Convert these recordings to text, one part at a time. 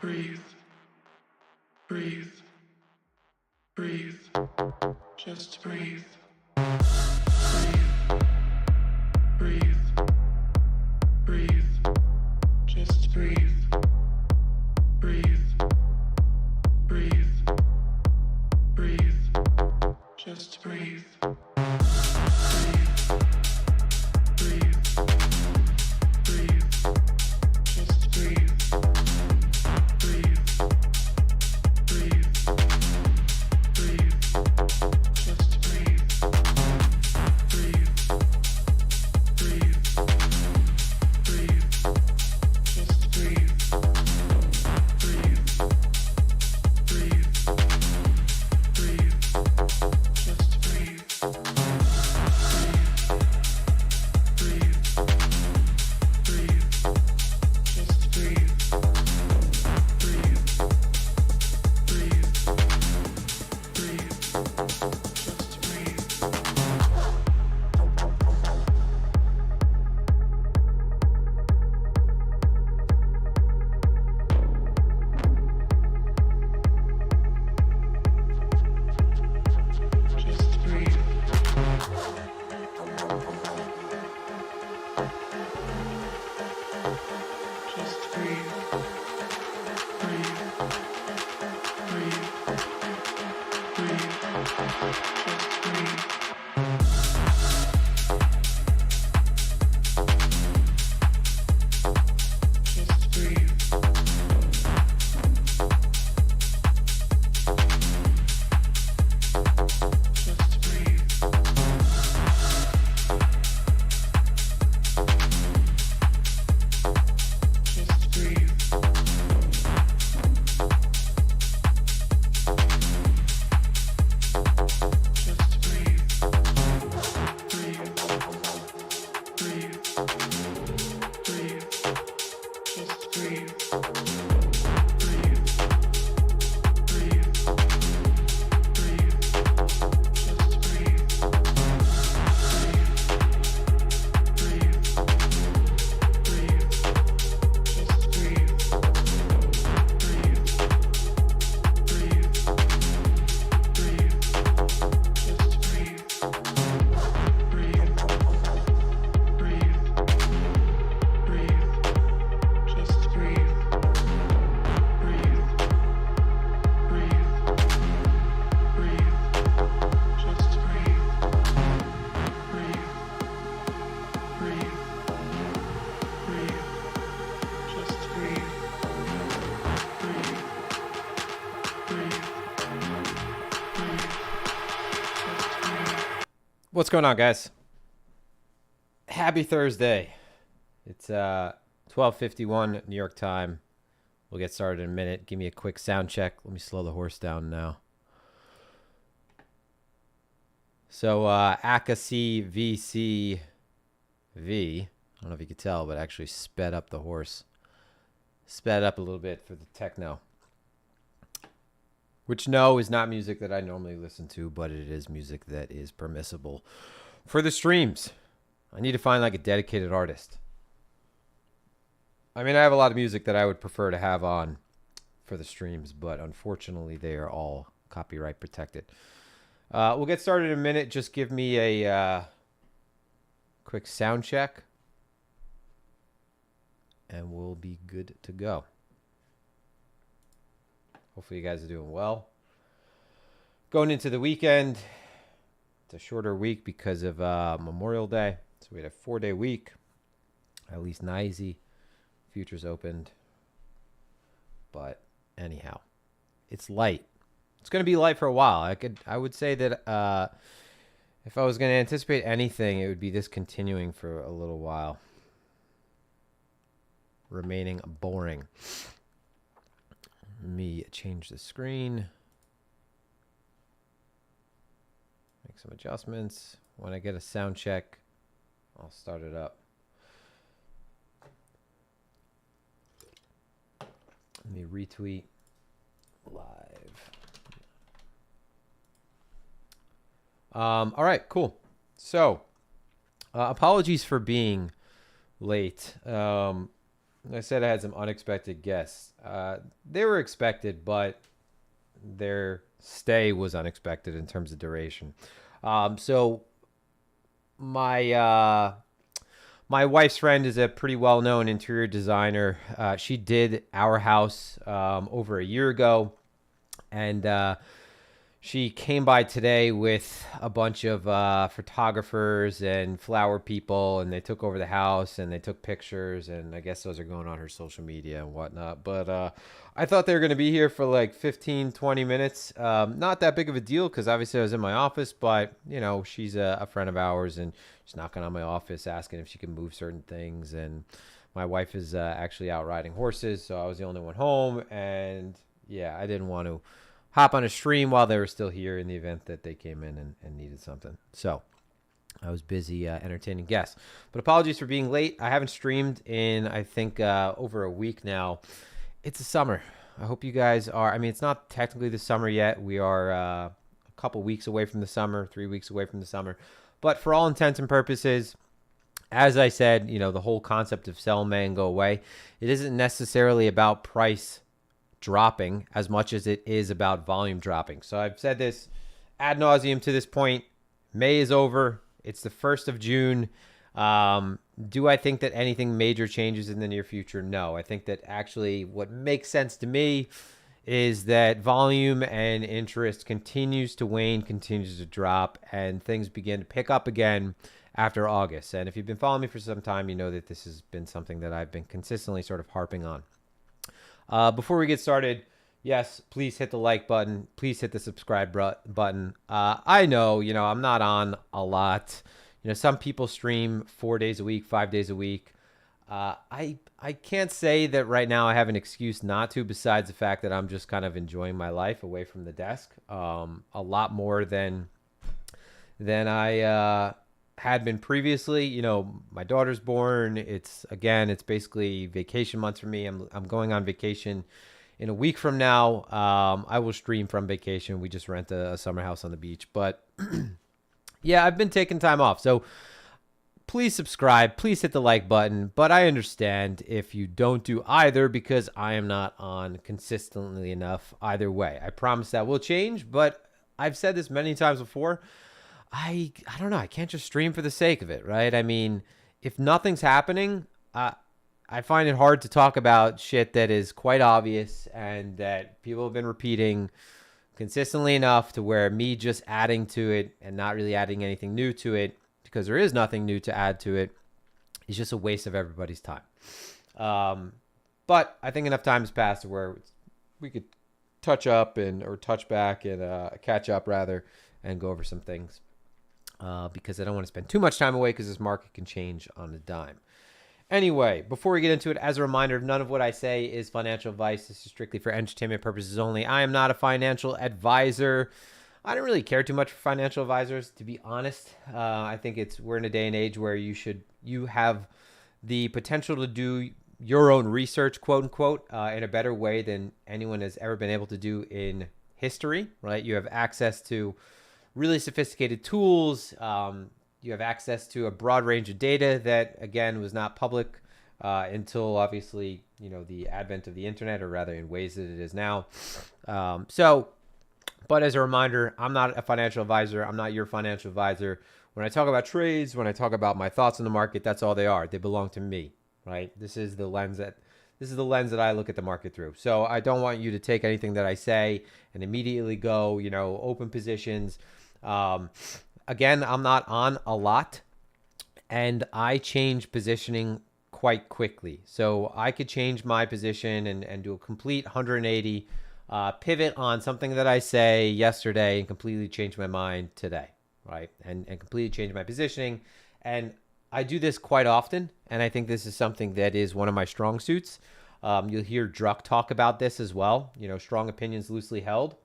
Breathe. Breathe. Breathe. Just breathe. Breathe. Breathe. Just breathe. Breathe. Breathe. Breathe. Just breathe. What's going on, guys? Happy Thursday. It's 12:51 New York time. We'll get started in a minute. Give me a quick sound check. Let me slow the horse down now. So Akasi VCV, I don't know if you could tell, but actually sped up the horse. Sped up a little bit for the techno. Which, no, is not music that I normally listen to, but it is music that is permissible for the streams. I need to find like a dedicated artist. I mean, I have a lot of music that I would prefer to have on for the streams, but unfortunately they are all copyright protected. We'll get started in a minute. Just give me a quick sound check, and we'll be good to go. Hopefully you guys are doing well. Going into the weekend, it's a shorter week because of Memorial Day. So we had a 4-day week, at least NYSE. Futures opened. But anyhow, it's light. It's going to be light for a while. I would say that if I was going to anticipate anything, it would be this continuing for a little while. Remaining boring. Let me change the screen. Make some adjustments. When I get a sound check, I'll start it up. Let me retweet live. All right, cool. So, apologies for being late. I said I had some unexpected guests. They were expected, but their stay was unexpected in terms of duration. So my my wife's friend is a pretty well-known interior designer. She did our house over a year ago, and she came by today with a bunch of photographers and flower people, and they took over the house and they took pictures, and I guess those are going on her social media and whatnot. But I thought they were going to be here for like 15, 20 minutes. Not that big of a deal because obviously I was in my office, but, you know, she's a friend of ours, and she's knocking on my office asking if she can move certain things. And my wife is actually out riding horses, so I was the only one home, and yeah, I didn't want to hop on a stream while they were still here in the event that they came in and needed something. So I was busy entertaining guests. But apologies for being late. I haven't streamed in, I think, over a week now. It's the summer. I hope you guys are. I mean, it's not technically the summer yet. We are a couple weeks away from the summer, 3 weeks away from the summer. But for all intents and purposes, as I said, you know, the whole concept of sell May and go away, it isn't necessarily about price dropping as much as it is about volume dropping. So I've said this ad nauseum to this point. May is over. It's the 1st of June. Do I think that anything major changes in the near future? No. I think that actually what makes sense to me is that volume and interest continues to wane, continues to drop, and things begin to pick up again after August. And if you've been following me for some time, you know that this has been something that I've been consistently sort of harping on. Before we get started, yes, please hit the like button. Please hit the subscribe button. I know, you know, I'm not on a lot. You know, some people stream 4 days a week, 5 days a week. I can't say that right now I have an excuse not to, besides the fact that I'm just kind of enjoying my life away from the desk a lot more than I had been previously. You know, my daughter's born. It's basically vacation months for me. I'm going on vacation in a week from now. I will stream from vacation. We just rent a summer house on the beach. But yeah, I've been taking time off. So please subscribe. Please hit the like button. But I understand if you don't do either because I am not on consistently enough either way. I promise that will change. But I've said this many times before. I don't know. I can't just stream for the sake of it, right? I mean, if nothing's happening, I find it hard to talk about shit that is quite obvious and that people have been repeating consistently enough to where me just adding to it and not really adding anything new to it, because there is nothing new to add to it, is just a waste of everybody's time. But I think enough time has passed to where we could touch back and catch up rather, and go over some things. Because I don't want to spend too much time away because this market can change on a dime. Anyway, before we get into it, as a reminder, none of what I say is financial advice. This is strictly for entertainment purposes only. I am not a financial advisor. I don't really care too much for financial advisors, to be honest. I think we're in a day and age where you have the potential to do your own research, quote unquote, in a better way than anyone has ever been able to do in history, right? You have access to really sophisticated tools. You have access to a broad range of data that, again, was not public until obviously, you know, the advent of the internet, or rather in ways that it is now. But as a reminder, I'm not a financial advisor. I'm not your financial advisor. When I talk about trades, when I talk about my thoughts on the market, that's all they are. They belong to me, right? This is the lens that I look at the market through. So I don't want you to take anything that I say and immediately go, you know, open positions. Again, I'm not on a lot, and I change positioning quite quickly. So I could change my position and do a complete 180 pivot on something that I say yesterday and completely change my mind today, right? And completely change my positioning. And I do this quite often, and I think this is something that is one of my strong suits. You'll hear Druck talk about this as well. You know, strong opinions loosely held.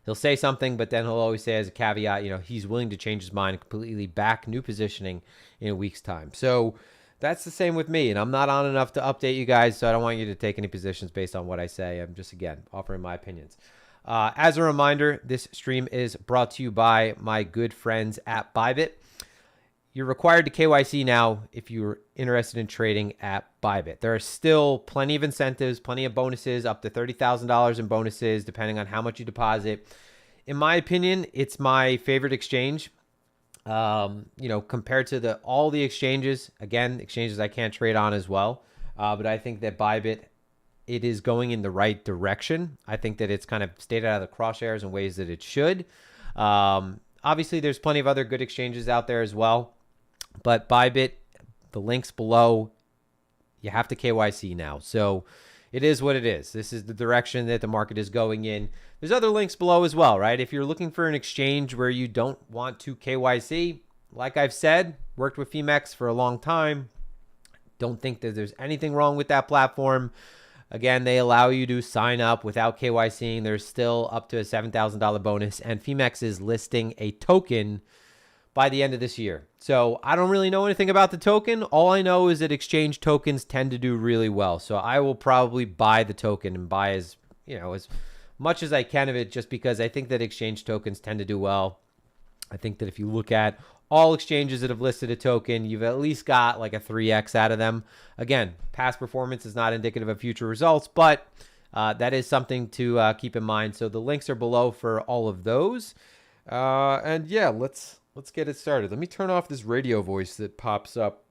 He'll say something, but then he'll always say as a caveat, you know, he's willing to change his mind and completely back new positioning in a week's time. So that's the same with me, and I'm not on enough to update you guys, so I don't want you to take any positions based on what I say. I'm just, again, offering my opinions. As a reminder, this stream is brought to you by my good friends at Bybit. you're required to KYC now if you're interested in trading at Bybit. There are still plenty of incentives, plenty of bonuses, up to $30,000 in bonuses, depending on how much you deposit. In my opinion, it's my favorite exchange. Compared to all the exchanges, again, exchanges I can't trade on as well. But I think that Bybit, it is going in the right direction. I think that it's kind of stayed out of the crosshairs in ways that it should. Obviously, there's plenty of other good exchanges out there as well. But Bybit, the links below, you have to KYC now. So it is what it is. This is the direction that the market is going in. There's other links below as well, right? If you're looking for an exchange where you don't want to KYC, like I've said, worked with Phemex for a long time. Don't think that there's anything wrong with that platform. Again, they allow you to sign up without KYCing. There's still up to a $7,000 bonus, and Phemex is listing a token by the end of this year. So I don't really know anything about the token. All I know is that exchange tokens tend to do really well. So I will probably buy the token and buy as much as I can of it, just because I think that exchange tokens tend to do well. I think that if you look at all exchanges that have listed a token, you've at least got like a 3x out of them. Again, past performance is not indicative of future results, but that is something to keep in mind. So the links are below for all of those. And yeah, let's get it started. Let me turn off this radio voice that pops up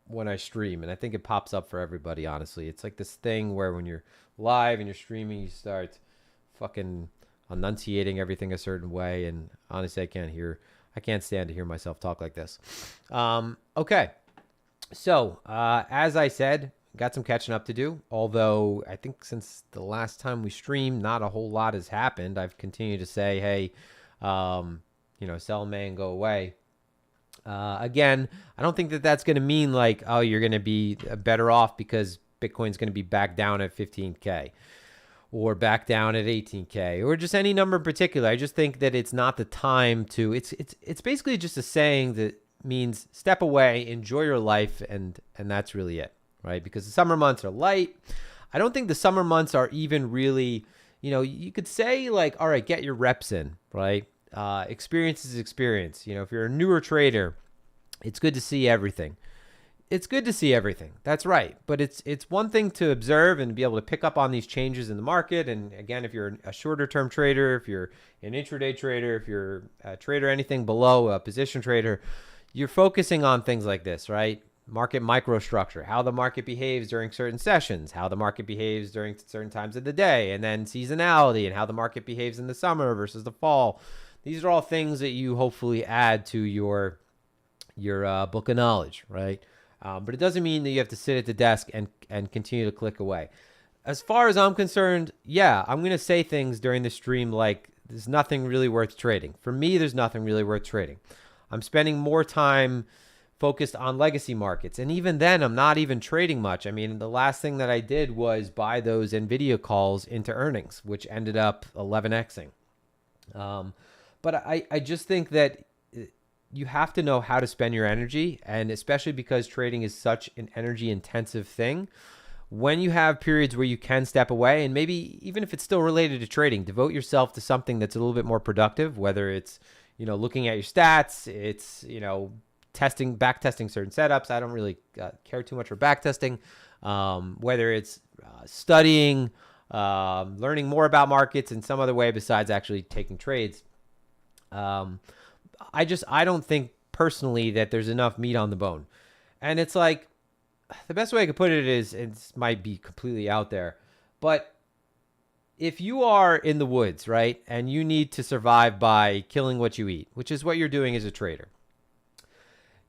when I stream. And I think it pops up for everybody, honestly. It's like this thing where when you're live and you're streaming, you start fucking enunciating everything a certain way. And honestly, I can't stand to hear myself talk like this. Okay. So, as I said, got some catching up to do. Although I think since the last time we streamed, not a whole lot has happened. I've continued to say, hey, sell May and go away. Again, I don't think that that's going to mean like, oh, you're going to be better off because Bitcoin's going to be back down at 15K or back down at 18K or just any number in particular. I just think that it's not the time to, it's basically just a saying that means step away, enjoy your life. And that's really it, right? Because the summer months are light. I don't think the summer months are even really, you could say like, all right, get your reps in, right? Experience is experience. If you're a newer trader, it's good to see everything. It's good to see everything. That's right. But it's one thing to observe and be able to pick up on these changes in the market. And again, if you're a shorter term trader, if you're an intraday trader, if you're a trader, anything below a position trader, you're focusing on things like this, right? Market microstructure, how the market behaves during certain sessions, how the market behaves during certain times of the day, and then seasonality and how the market behaves in the summer versus the fall. These are all things that you hopefully add to your book of knowledge, right? But it doesn't mean that you have to sit at the desk and continue to click away. As far as I'm concerned, yeah, I'm going to say things during the stream like there's nothing really worth trading. For me, there's nothing really worth trading. I'm spending more time focused on legacy markets. And even then, I'm not even trading much. I mean, the last thing that I did was buy those NVIDIA calls into earnings, which ended up 11xing. But I just think that you have to know how to spend your energy, and especially because trading is such an energy intensive thing, when you have periods where you can step away, and maybe even if it's still related to trading, devote yourself to something that's a little bit more productive, whether it's, looking at your stats, it's, back testing certain setups. I don't really care too much for back testing, whether it's studying, learning more about markets in some other way besides actually taking trades. I don't think personally that there's enough meat on the bone. And it's like, the best way I could put it is, it might be completely out there, but if you are in the woods, right, and you need to survive by killing what you eat, which is what you're doing as a trader,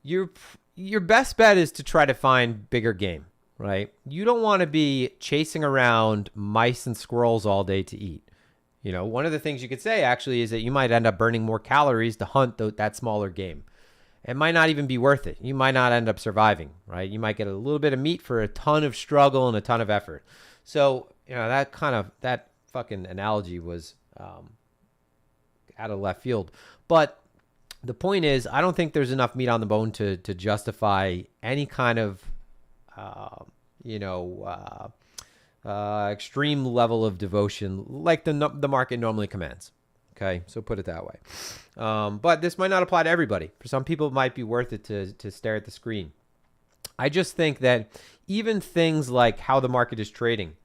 your best bet is to try to find bigger game, right? You don't want to be chasing around mice and squirrels all day to eat. One of the things you could say actually is that you might end up burning more calories to hunt that smaller game. It might not even be worth it. You might not end up surviving, right? You might get a little bit of meat for a ton of struggle and a ton of effort. So, that fucking analogy was out of left field. But the point is, I don't think there's enough meat on the bone to justify any kind of, extreme level of devotion like the market normally commands. Okay, so put it that way. But this might not apply to everybody. For some people, it might be worth it to stare at the screen. I just think that even things like how the market is trading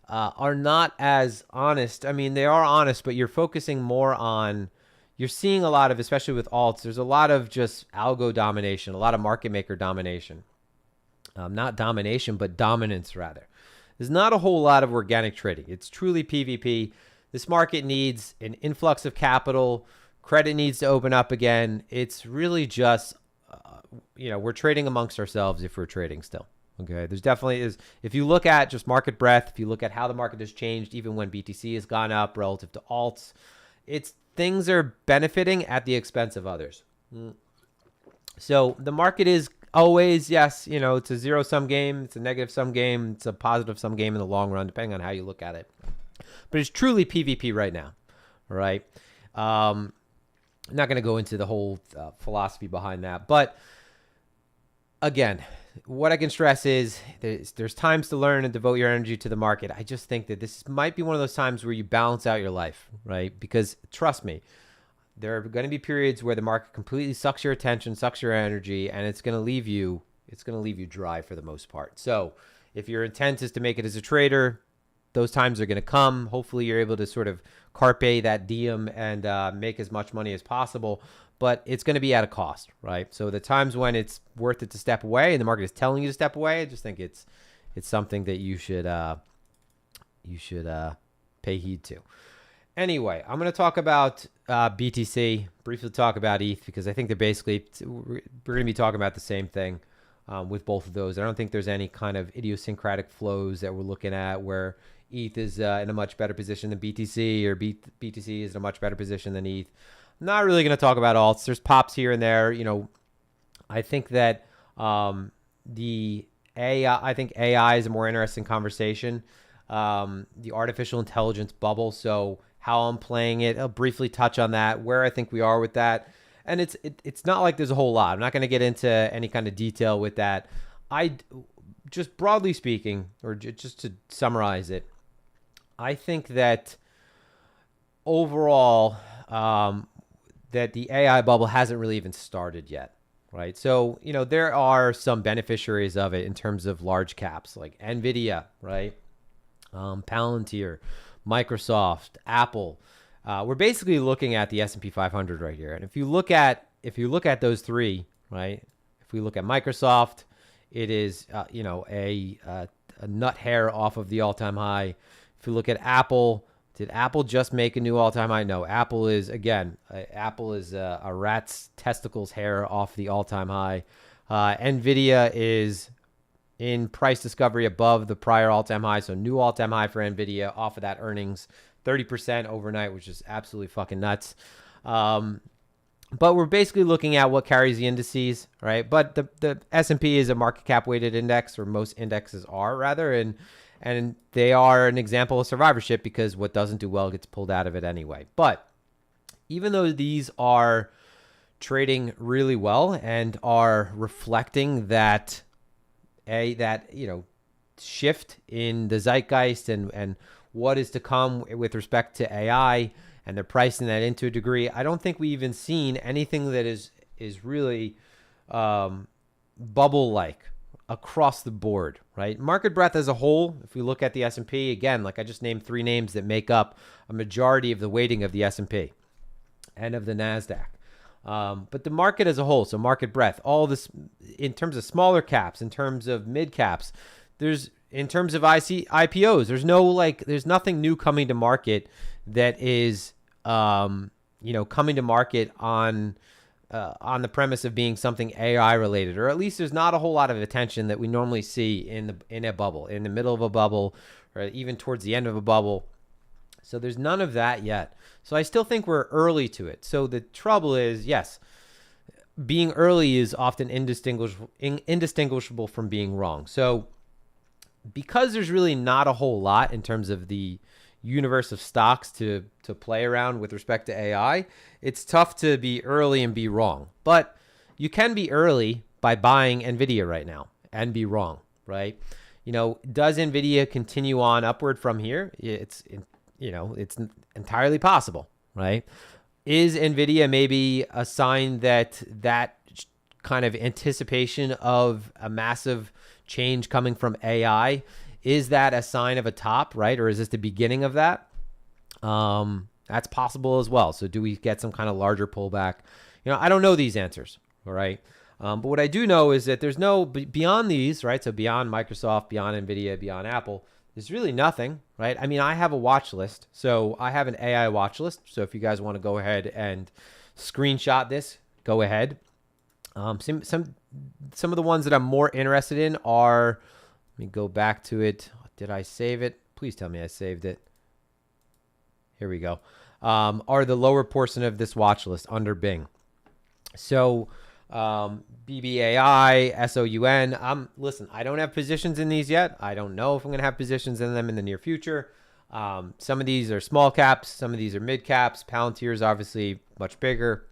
are not as honest. I mean, they are honest, but you're focusing more on, you're seeing a lot of, especially with alts, there's a lot of just algo domination, a lot of market maker domination. Not domination, but dominance rather. There's not a whole lot of organic trading. It's truly PvP. This market needs an influx of capital. Credit needs to open up again. It's really just, we're trading amongst ourselves if we're trading still. Okay, there's definitely is. If you look at just market breadth, if you look at how the market has changed, even when BTC has gone up relative to alts, things are benefiting at the expense of others. So the market is always, yes, it's a zero-sum game, it's a negative-sum game, it's a positive-sum game in the long run, depending on how you look at it. But it's truly PvP right now, all right? I'm not going to go into the whole philosophy behind that, but again, what I can stress is there's times to learn and devote your energy to the market. I just think that this might be one of those times where you balance out your life, right? Because trust me, there are going to be periods where the market completely sucks your attention, sucks your energy, and it's going to leave you dry for the most part. So if your intent is to make it as a trader, those times are going to come. Hopefully you're able to sort of carpe that diem and make as much money as possible, but it's going to be at a cost, right? So the times when it's worth it to step away and the market is telling you to step away, I just think it's something that you should pay heed to. Anyway, I'm going to talk about BTC, briefly talk about ETH, because I think we're going to be talking about the same thing with both of those. I don't think there's any kind of idiosyncratic flows that we're looking at where ETH is in a much better position than BTC or BTC is in a much better position than ETH. I'm not really going to talk about alts. There's pops here and there. I think that the AI is a more interesting conversation. The artificial intelligence bubble. So how I'm playing it, I'll briefly touch on that, where I think we are with that. And it's not like there's a whole lot. I'm not going to get into any kind of detail with that. I just broadly speaking, or just to summarize it, I think that overall, that the AI bubble hasn't really even started yet, right? So, there are some beneficiaries of it in terms of large caps like NVIDIA, right? Palantir, Microsoft, Apple. We're basically looking at the S&P 500 right here. And if you look at those three, right? If we look at Microsoft, it is, a nut hair off of the all-time high. If you look at Apple, did Apple just make a new all-time high? No, Apple is a rat's testicles hair off the all-time high. NVIDIA is in price discovery above the prior all-time high. So new all-time high for NVIDIA off of that earnings, 30% overnight, which is absolutely fucking nuts. But we're basically looking at what carries the indices, right? But the S&P is a market cap weighted index, or most indexes are rather, and they are an example of survivorship because what doesn't do well gets pulled out of it anyway. But even though these are trading really well and are reflecting that shift in the zeitgeist and what is to come with respect to AI, and they're pricing that into a degree, I don't think we've even seen anything that is really bubble-like across the board, right? Market breadth as a whole, if we look at the S&P, again, like I just named three names that make up a majority of the weighting of the S&P and of the NASDAQ. But the market as a whole, so market breadth, all this in terms of smaller caps, in terms of mid caps, in terms of IPOs, there's nothing new coming to market that is, coming to market on the premise of being something AI related, or at least there's not a whole lot of attention that we normally see in a bubble, in the middle of a bubble, or even towards the end of a bubble. So there's none of that yet. So I still think we're early to it. So the trouble is, yes, being early is often indistinguishable from being wrong. So because there's really not a whole lot in terms of the universe of stocks to play around with respect to AI, it's tough to be early and be wrong. But you can be early by buying NVIDIA right now and be wrong, right? Does NVIDIA continue on upward from here? It's entirely possible, right? Is NVIDIA maybe a sign that that kind of anticipation of a massive change coming from AI, is that a sign of a top, right? Or is this the beginning of that? That's possible as well. So do we get some kind of larger pullback? I don't know these answers, all right? But what I do know is that there's no, beyond these, right? So beyond Microsoft, beyond NVIDIA, beyond Apple, there's really nothing, right? I mean, I have a watch list. So I have an AI watch list. So if you guys want to go ahead and screenshot this, go ahead. Some of the ones that I'm more interested in are, let me go back to it. Did I save it? Please tell me I saved it. Here we go. Are the lower portion of this watch list under Bing. So BBAI, SOUN. Listen, I don't have positions in these yet. I don't know if I'm going to have positions in them in the near future. Some of these are small caps. Some of these are mid caps. Palantir is obviously much bigger.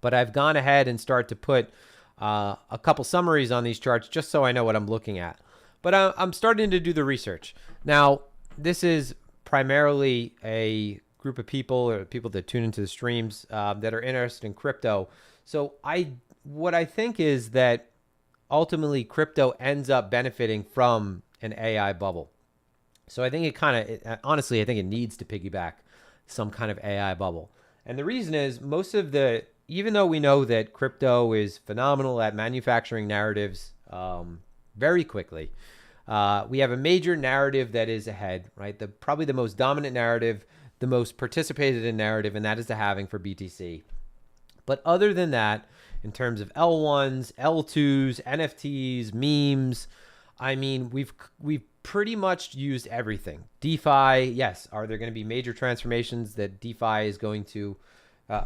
But I've gone ahead and start to put a couple summaries on these charts just so I know what I'm looking at. But I'm starting to do the research. Now, this is primarily a group of people or people that tune into the streams that are interested in crypto. So what I think is that ultimately crypto ends up benefiting from an AI bubble. So I think honestly, I think it needs to piggyback some kind of AI bubble. And the reason is even though we know that crypto is phenomenal at manufacturing narratives very quickly, we have a major narrative that is ahead, right? Probably the most dominant narrative, the most participated in narrative, and that is the halving for BTC. But other than that, in terms of L1s, L2s, NFTs, memes, I mean, we've pretty much used everything. DeFi, yes. Are there going to be major transformations that DeFi is going to,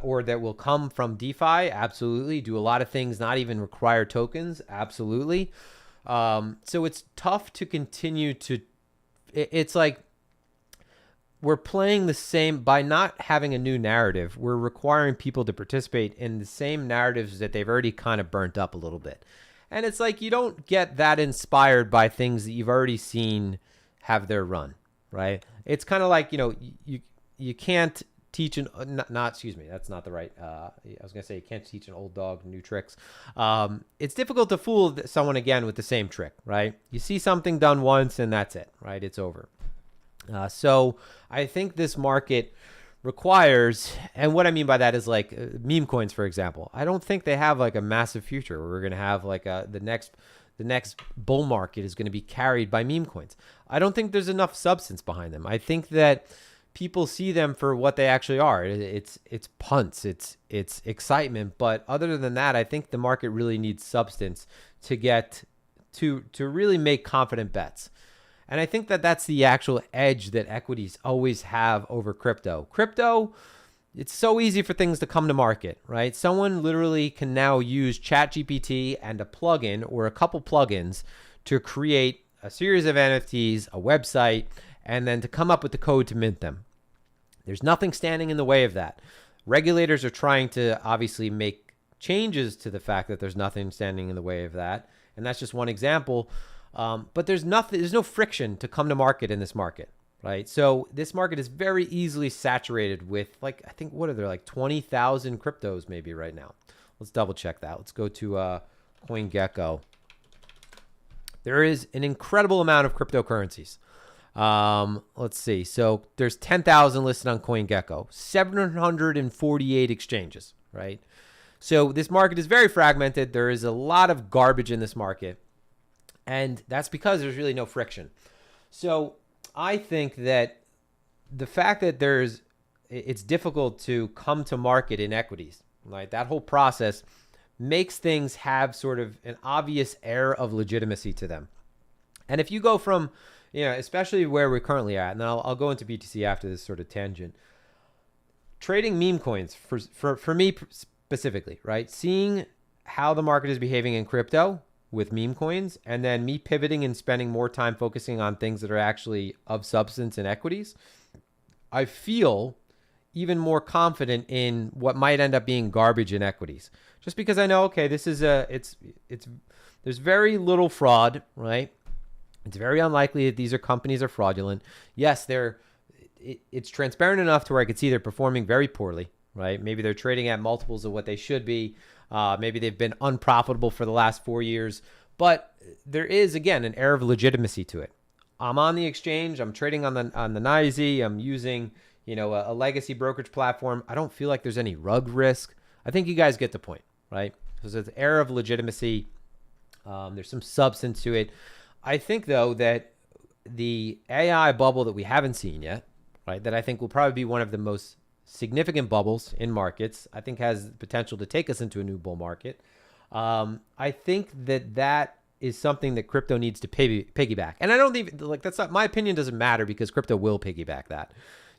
or that will come from DeFi? Absolutely. Do a lot of things not even require tokens? Absolutely. So it's tough to continue to, it's like we're playing the same, by not having a new narrative, we're requiring people to participate in the same narratives that they've already kind of burnt up a little bit. And it's like you don't get that inspired by things that you've already seen have their run, right? It's kind of like, you can't teach excuse me, that's not the right, I was going to say you can't teach an old dog new tricks. It's difficult to fool someone again with the same trick, right? You see something done once and that's it, right? It's over. So I think this market requires, and what I mean by that is like meme coins, for example. I don't think they have like a massive future where we're going to have like the next bull market is going to be carried by meme coins. I don't think there's enough substance behind them. I think that people see them for what they actually are. It's punts, it's excitement. But other than that, I think the market really needs substance to get to really make confident bets. And I think that that's the actual edge that equities always have over crypto. Crypto, it's so easy for things to come to market, right? Someone literally can now use ChatGPT and a plugin or a couple plugins to create a series of NFTs, a website, and then to come up with the code to mint them. There's nothing standing in the way of that. Regulators are trying to obviously make changes to the fact that there's nothing standing in the way of that. And that's just one example. But there's no friction to come to market in this market, right? So this market is very easily saturated with I think, what are there, like 20,000 cryptos maybe right now? Let's double check that. Let's go to CoinGecko. There is an incredible amount of cryptocurrencies. Let's see. So there's 10,000 listed on CoinGecko, 748 exchanges, right? So this market is very fragmented. There is a lot of garbage in this market. And that's because there's really no friction. So I think that the fact that it's difficult to come to market in equities, right? That whole process makes things have sort of an obvious air of legitimacy to them. And if you go from, especially where we're currently at, and then I'll go into BTC after this sort of tangent, trading meme coins for me specifically, right? Seeing how the market is behaving in crypto with meme coins, and then me pivoting and spending more time focusing on things that are actually of substance in equities, I feel even more confident in what might end up being garbage in equities. Just because I know, okay, this is there's very little fraud, right? It's very unlikely that these companies are fraudulent. Yes, it's transparent enough to where I could see they're performing very poorly, right? Maybe they're trading at multiples of what they should be. Maybe they've been unprofitable for the last 4 years, but there is, again, an air of legitimacy to it. I'm on the exchange. I'm trading on the NYSE. I'm using, a legacy brokerage platform. I don't feel like there's any rug risk. I think you guys get the point, right? So there's an air of legitimacy. There's some substance to it. I think, though, that the AI bubble that we haven't seen yet, right, that I think will probably be one of the most significant bubbles in markets, I think has the potential to take us into a new bull market. I think that is something that crypto needs to piggyback. And I don't even, that's not, my opinion doesn't matter because crypto will piggyback that.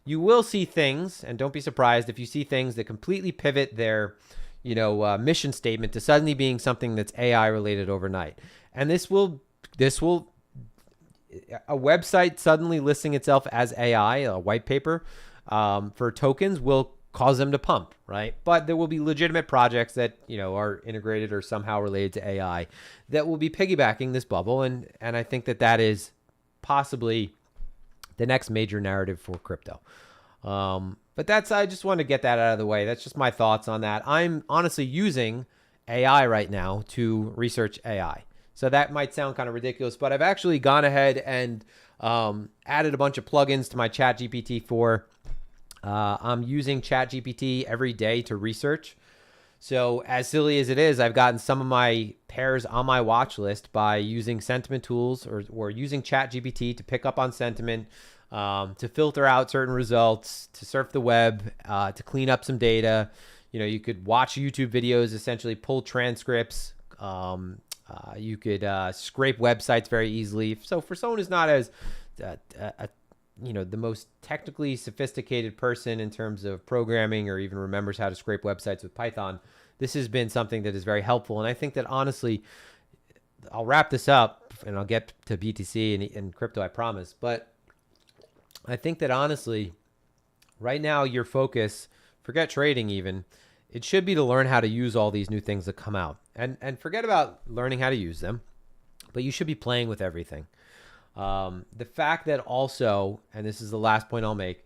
You will see things, and don't be surprised if you see things that completely pivot their, mission statement to suddenly being something that's AI related overnight. And this will, a website suddenly listing itself as AI, a white paper for tokens will cause them to pump, right? But there will be legitimate projects that, are integrated or somehow related to AI that will be piggybacking this bubble. And I think that is possibly the next major narrative for crypto. But I just want to get that out of the way. That's just my thoughts on that. I'm honestly using AI right now to research AI. So that might sound kind of ridiculous, but I've actually gone ahead and added a bunch of plugins to my ChatGPT 4. I'm using ChatGPT every day to research. So as silly as it is, I've gotten some of my pairs on my watch list by using sentiment tools or using ChatGPT to pick up on sentiment, to filter out certain results, to surf the web, to clean up some data. You could watch YouTube videos, essentially pull transcripts. You could scrape websites very easily. So for someone who's not as, the most technically sophisticated person in terms of programming or even remembers how to scrape websites with Python, this has been something that is very helpful. And I think that honestly, I'll wrap this up and I'll get to BTC and crypto, I promise. But I think that honestly, right now, your focus, forget trading even, it should be to learn how to use all these new things that come out. And forget about learning how to use them, but you should be playing with everything. The fact that also, and this is the last point I'll make,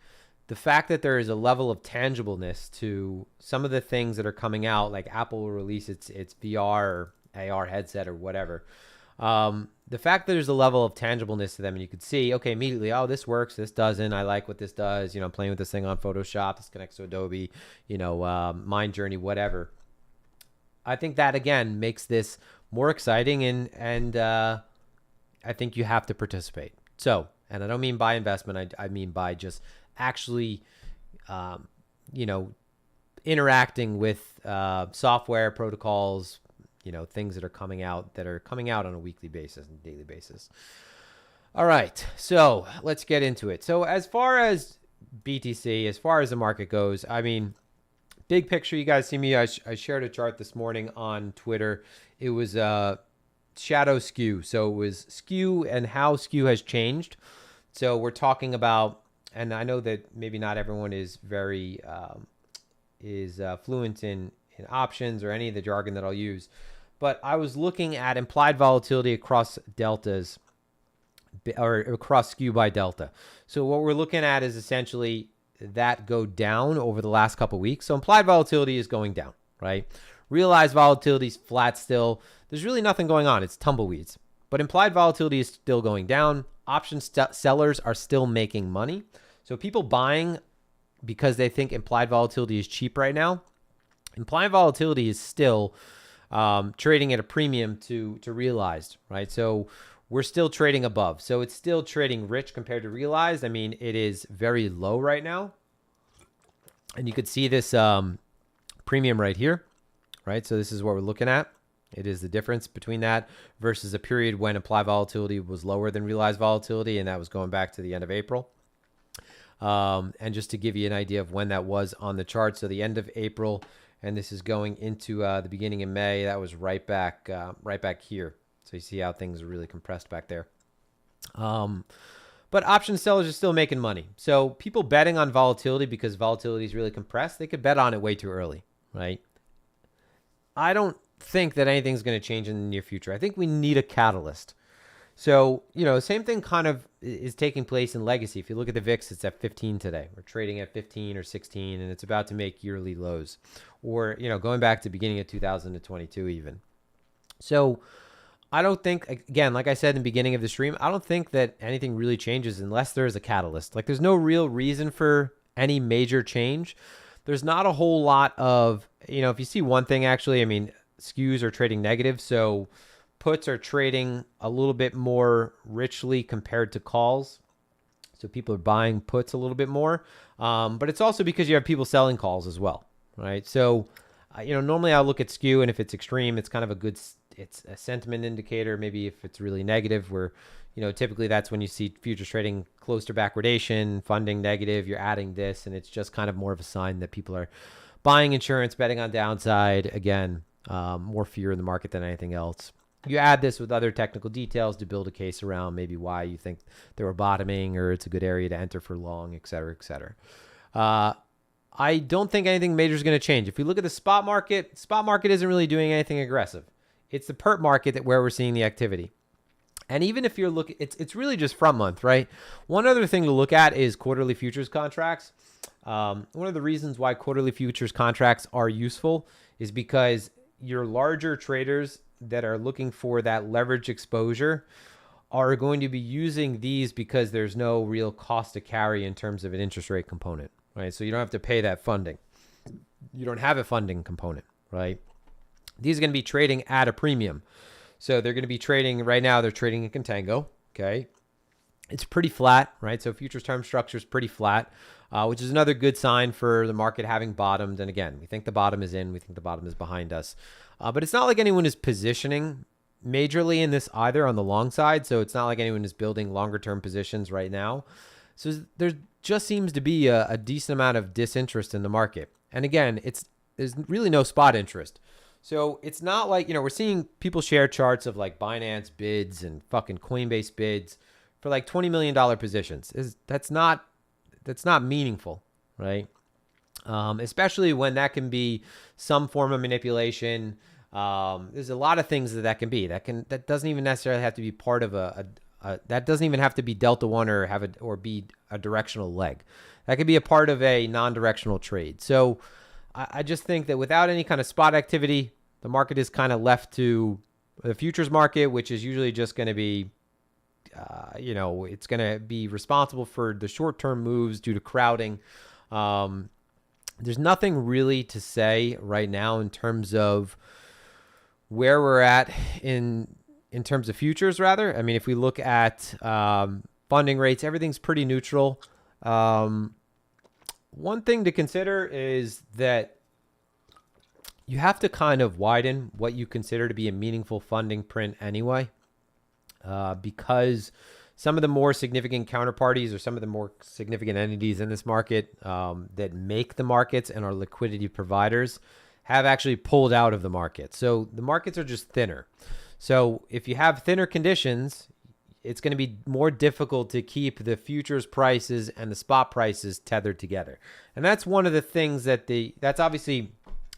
the fact that there is a level of tangibleness to some of the things that are coming out, like Apple will release its VR or AR headset or whatever. The fact that there's a level of tangibleness to them, and you could see, okay, immediately, oh, this works, this doesn't, I like what this does, I'm playing with this thing on Photoshop, this connects to Adobe, Mind Journey, whatever. I think that, again, makes this more exciting, and I think you have to participate. So, and I don't mean by investment, I mean by just actually, interacting with software, protocols, things that are coming out on a weekly basis and daily basis. All right, so let's get into it. So as far as BTC, as far as the market goes, I mean, big picture, you guys see me, I shared a chart this morning on Twitter. It was shadow skew. So it was skew and how skew has changed. So we're talking about, and I know that maybe not everyone is very fluent in options or any of the jargon that I'll use, but I was looking at implied volatility across deltas or across skew by delta. So what we're looking at is essentially that go down over the last couple of weeks. So implied volatility is going down, right? Realized volatility is flat still. There's really nothing going on. It's tumbleweeds. But implied volatility is still going down. Option sellers are still making money. So people buying because they think implied volatility is cheap right now. Implied volatility is still trading at a premium to realized, right? So we're still trading above. So it's still trading rich compared to realized. I mean, it is very low right now. And you could see this premium right here, right? So this is what we're looking at. It is the difference between that versus a period when implied volatility was lower than realized volatility, and that was going back to the end of April. And just to give you an idea of when that was on the chart, so the end of April, and this is going into the beginning of May. That was right back here. So you see how things are really compressed back there. But option sellers are still making money. So people betting on volatility because volatility is really compressed, they could bet on it way too early, right? I don't think that anything's going to change in the near future. I think we need a catalyst. So, same thing kind of is taking place in legacy. If you look at the VIX, it's at 15 today. We're trading at 15 or 16, and it's about to make yearly lows. Or, going back to the beginning of 2022 even. So I don't think, again, like I said in the beginning of the stream, I don't think that anything really changes unless there's a catalyst. Like there's no real reason for any major change. There's not a whole lot of, if you see one thing actually, I mean, skews are trading negative. So puts are trading a little bit more richly compared to calls. So people are buying puts a little bit more. But it's also because you have people selling calls as well, right? So, normally I'll look at skew, and if it's extreme, it's kind of it's a sentiment indicator. Maybe if it's really negative, where, typically that's when you see futures trading close to backwardation, funding negative, you're adding this, and it's just kind of more of a sign that people are buying insurance, betting on downside. Again, more fear in the market than anything else. You add this with other technical details to build a case around maybe why you think they were bottoming or it's a good area to enter for long, et cetera, et cetera. I don't think anything major is going to change. If we look at the spot market isn't really doing anything aggressive. It's the perp market where we're seeing the activity. And even if you're looking, it's really just front month, right? One other thing to look at is quarterly futures contracts. One of the reasons why quarterly futures contracts are useful is because your larger traders that are looking for that leverage exposure are going to be using these because there's no real cost to carry in terms of an interest rate component, right? So you don't have to pay that funding. You don't have a funding component, right? These are going to be trading at a premium. So they're going to be trading right now. They're trading in contango. Okay. It's pretty flat, right? So futures term structure is pretty flat, which is another good sign for the market having bottomed. And again, we think the bottom is in, we think the bottom is behind us. But it's not like anyone is positioning majorly in this either on the long side. So it's not like anyone is building longer term positions right now. So there just seems to be a decent amount of disinterest in the market. And again, there's really no spot interest. So it's not like, we're seeing people share charts of like Binance bids and fucking Coinbase bids for like $20 million positions. That's not meaningful, right? Especially when that can be some form of manipulation. There's a lot of things that can be. That doesn't even necessarily have to be part of that doesn't even have to be Delta One or be a directional leg. That could be a part of a non-directional trade. So I just think that without any kind of spot activity, the market is kind of left to the futures market, which is usually just going to be, it's going to be responsible for the short-term moves due to crowding. There's nothing really to say right now in terms of where we're at in terms of futures, rather. I mean, if we look at funding rates, everything's pretty neutral. One thing to consider is that you have to kind of widen what you consider to be a meaningful funding print anyway, because some of the more significant counterparties or some of the more significant entities in this market that make the markets and are liquidity providers have actually pulled out of the market. So the markets are just thinner. So if you have thinner conditions, it's going to be more difficult to keep the futures prices and the spot prices tethered together. And that's one of the things that's obviously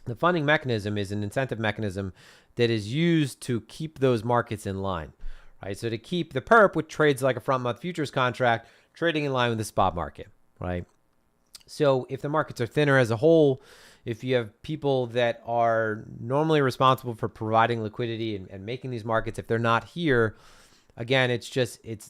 the funding mechanism is an incentive mechanism that is used to keep those markets in line, right? So to keep the perp, which trades like a front month futures contract, trading in line with the spot market, right? So if the markets are thinner as a whole, if you have people that are normally responsible for providing liquidity and making these markets, if they're not here, again, it's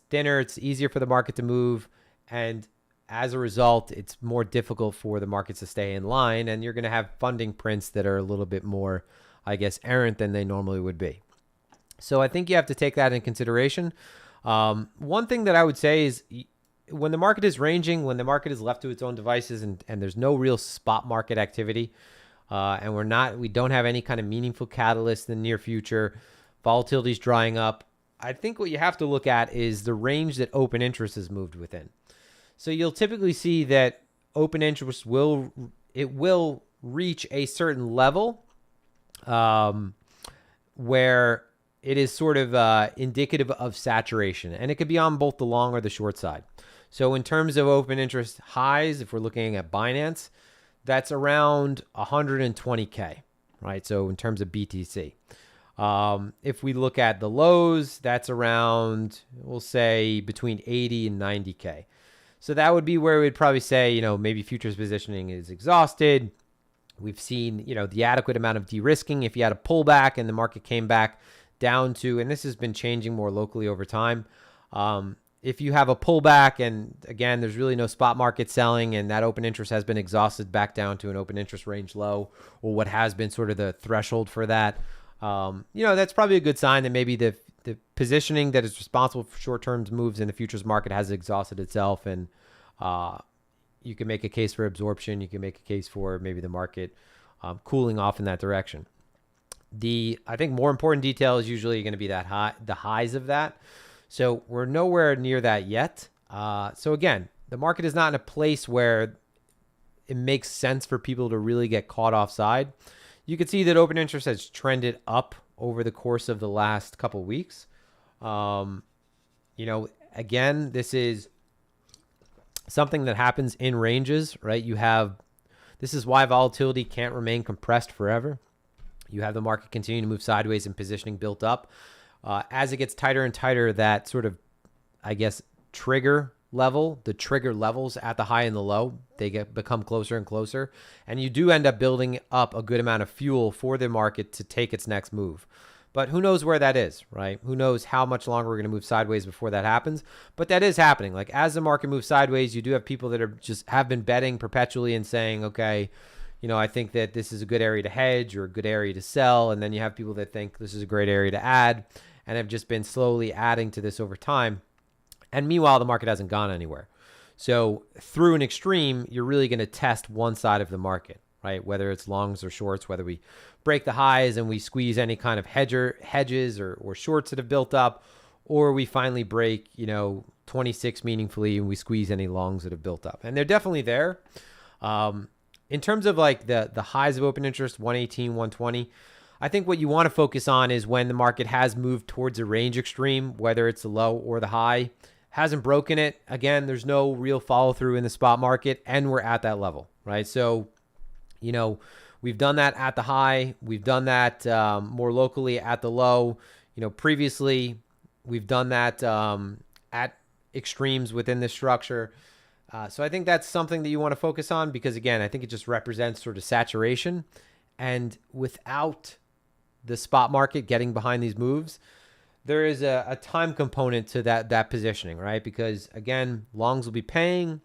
thinner, it's easier for the market to move, and as a result, it's more difficult for the markets to stay in line, and you're going to have funding prints that are a little bit more, I guess, errant than they normally would be. So I think you have to take that in consideration. One thing that I would say is when the market is ranging, when the market is left to its own devices and there's no real spot market activity, and we don't have any kind of meaningful catalyst in the near future, volatility's drying up, I think what you have to look at is the range that open interest has moved within. So you'll typically see that open interest will reach a certain level where it is sort of indicative of saturation, and it could be on both the long or the short side. So in terms of open interest highs, if we're looking at Binance, that's around 120K, right? So in terms of BTC. If we look at the lows, that's around, we'll say between 80 and 90K. So that would be where we'd probably say, maybe futures positioning is exhausted. We've seen, the adequate amount of de-risking. If you had a pullback and the market came back down to, and this has been changing more locally over time. If you have a pullback and again, there's really no spot market selling and that open interest has been exhausted back down to an open interest range low or what has been sort of the threshold for that, that's probably a good sign that maybe the positioning that is responsible for short-term moves in the futures market has exhausted itself, and you can make a case for absorption. You can make a case for maybe the market cooling off in that direction. I think more important detail is usually going to be the highs of that. So we're nowhere near that yet. So again, the market is not in a place where it makes sense for people to really get caught offside. You can see that open interest has trended up over the course of the last couple of weeks. Again, this is something that happens in ranges, right? This is why volatility can't remain compressed forever. You have the market continuing to move sideways and positioning built up. As it gets tighter and tighter, that sort of, trigger level, the trigger levels at the high and the low, they become closer and closer. And you do end up building up a good amount of fuel for the market to take its next move. But who knows where that is, right? Who knows how much longer we're going to move sideways before that happens. But that is happening. Like as the market moves sideways, you do have people that have been betting perpetually and saying, okay, I think that this is a good area to hedge or a good area to sell. And then you have people that think this is a great area to add and have just been slowly adding to this over time. And meanwhile, the market hasn't gone anywhere. So through an extreme, you're really going to test one side of the market, right? Whether it's longs or shorts, whether we break the highs and we squeeze any kind of hedges or shorts that have built up, or we finally break, 26 meaningfully and we squeeze any longs that have built up. And they're definitely there. In terms of like the highs of open interest, 118, 120, I think what you want to focus on is when the market has moved towards a range extreme, whether it's the low or the high, hasn't broken it. Again, there's no real follow through in the spot market and we're at that level, right? So, we've done that at the high. We've done that more locally at the low. Previously we've done that at extremes within the structure. So I think that's something that you want to focus on because again, I think it just represents sort of saturation, and without the spot market getting behind these moves, there is a time component to that positioning, right? Because again, longs will be paying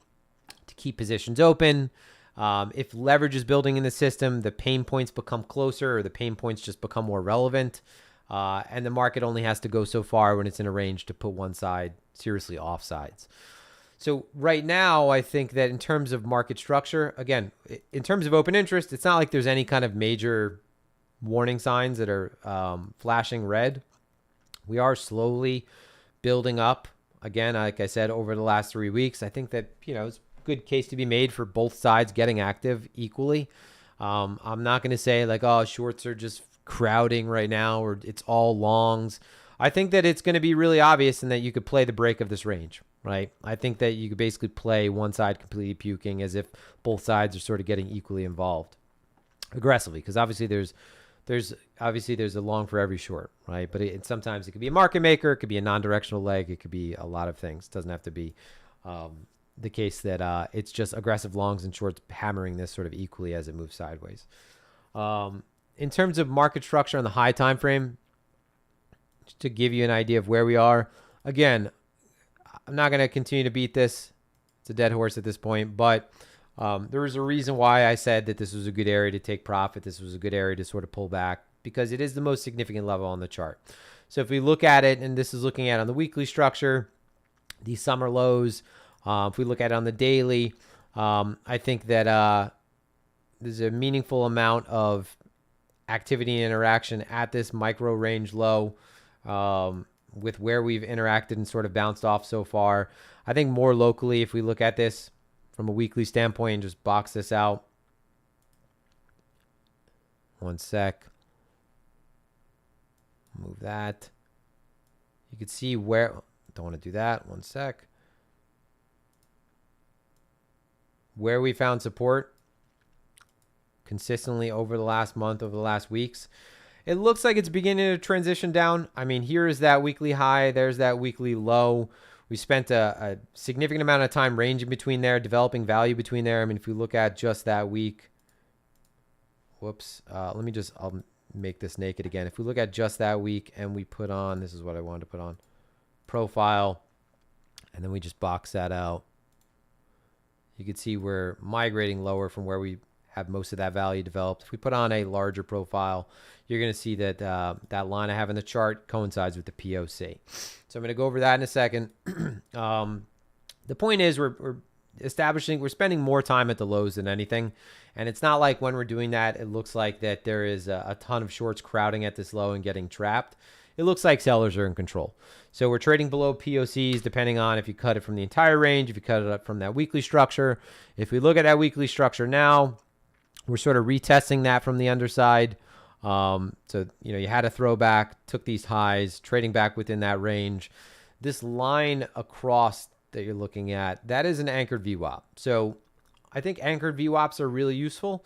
to keep positions open. If leverage is building in the system, the pain points become closer or the pain points just become more relevant. And the market only has to go so far when it's in a range to put one side seriously offsides. So right now, I think that in terms of market structure, again, in terms of open interest, it's not like there's any kind of major warning signs that are flashing red. We are slowly building up. Again, like I said, over the last 3 weeks, I think that, it's a good case to be made for both sides getting active equally. I'm not going to say like, oh, shorts are just crowding right now or it's all longs. I think that it's going to be really obvious and that you could play the break of this range, right? I think that you could basically play one side completely puking as if both sides are sort of getting equally involved aggressively, because obviously there's a long for every short, right? But sometimes it could be a market maker, it could be a non-directional leg, it could be a lot of things. It doesn't have to be the case that it's just aggressive longs and shorts hammering this sort of equally as it moves sideways. In terms of market structure on the high time frame, just to give you an idea of where we are, again, I'm not going to continue to beat this. It's a dead horse at this point, but there was a reason why I said that this was a good area to take profit. This was a good area to sort of pull back because it is the most significant level on the chart. So if we look at it, and this is looking at on the weekly structure, these summer lows, if we look at it on the daily, I think that there's a meaningful amount of activity and interaction at this micro range low with where we've interacted and sort of bounced off so far. I think more locally, if we look at this from a weekly standpoint and just box this out. One sec. Move that. You can see where, don't want to do that. One sec. Where we found support consistently over the last month, over the last weeks. It looks like it's beginning to transition down. I mean, here is that weekly high. There's that weekly low. We spent a significant amount of time ranging between there, developing value between there. I mean, if we look at just that week, whoops, I'll make this naked again. If we look at just that week and we put on, this is what I wanted to put on, profile, and then we just box that out, you can see we're migrating lower from where we have most of that value developed. If we put on a larger profile, you're going to see that that line I have in the chart coincides with the POC. So I'm going to go over that in a second. The point is we're spending more time at the lows than anything. And it's not like when we're doing that, it looks like that there is a ton of shorts crowding at this low and getting trapped. It looks like sellers are in control. So we're trading below POCs depending on if you cut it from the entire range, if you cut it up from that weekly structure. If we look at that weekly structure now, we're sort of retesting that from the underside. So, you had a throwback, took these highs, trading back within that range. This line across that you're looking at, that is an anchored VWAP. So I think anchored VWAPs are really useful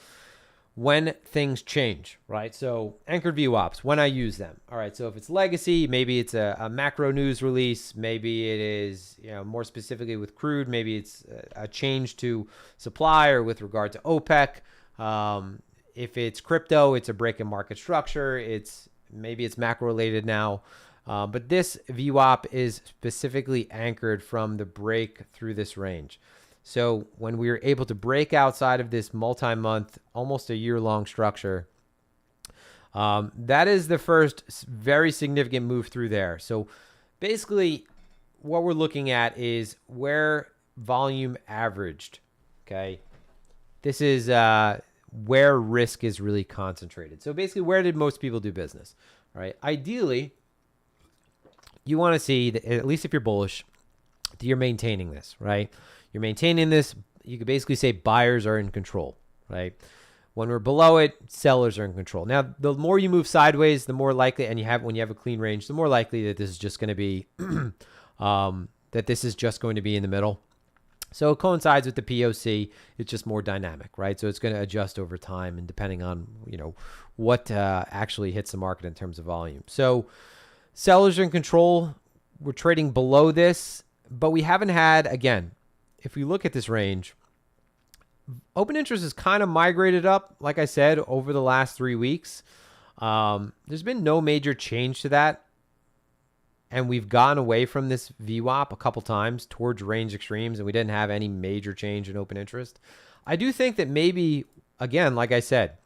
when things change, right? So anchored VWAPs, when I use them. All right, so if it's legacy, maybe it's a macro news release. Maybe it is, more specifically with crude, maybe it's a change to supply or with regard to OPEC. If it's crypto, it's a break in market structure. Maybe it's macro related now. But this VWAP is specifically anchored from the break through this range. So when we were able to break outside of this multi-month, almost a year-long structure, that is the first very significant move through there. So basically what we're looking at is where volume averaged, okay? This is where risk is really concentrated. So basically, where did most people do business? All right. Ideally, you want to see that, at least if you're bullish, that you're maintaining this, right? You're maintaining this. You could basically say buyers are in control, right? When we're below it, sellers are in control. Now, the more you move sideways, the more likely, and when you have a clean range, the more likely that this is just going to be in the middle. So it coincides with the POC. It's just more dynamic, right? So it's going to adjust over time and depending on, what actually hits the market in terms of volume. So sellers are in control. We're trading below this, but we haven't had, again, if we look at this range, open interest has kind of migrated up, like I said, over the last 3 weeks. There's been no major change to that. And we've gone away from this VWAP a couple times towards range extremes, and we didn't have any major change in open interest. I do think that maybe, again, like I said,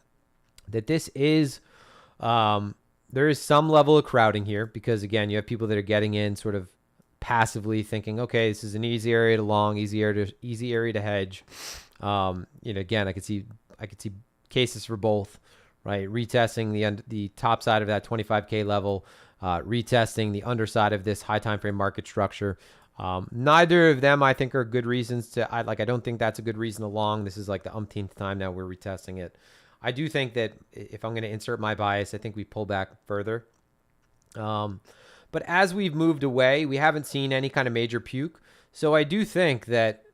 that this is, there is some level of crowding here because, again, you have people that are getting in sort of passively thinking, okay, this is an easy area to long, easy area to hedge. Again, I could see cases for both, right? Retesting the top side of that 25K level, retesting the underside of this high time frame market structure. Neither of them, I think, are good reasons I don't think that's a good reason to long. This is like the umpteenth time now we're retesting it. I do think that if I'm going to insert my bias, I think we pull back further. But as we've moved away, we haven't seen any kind of major puke. So I do think that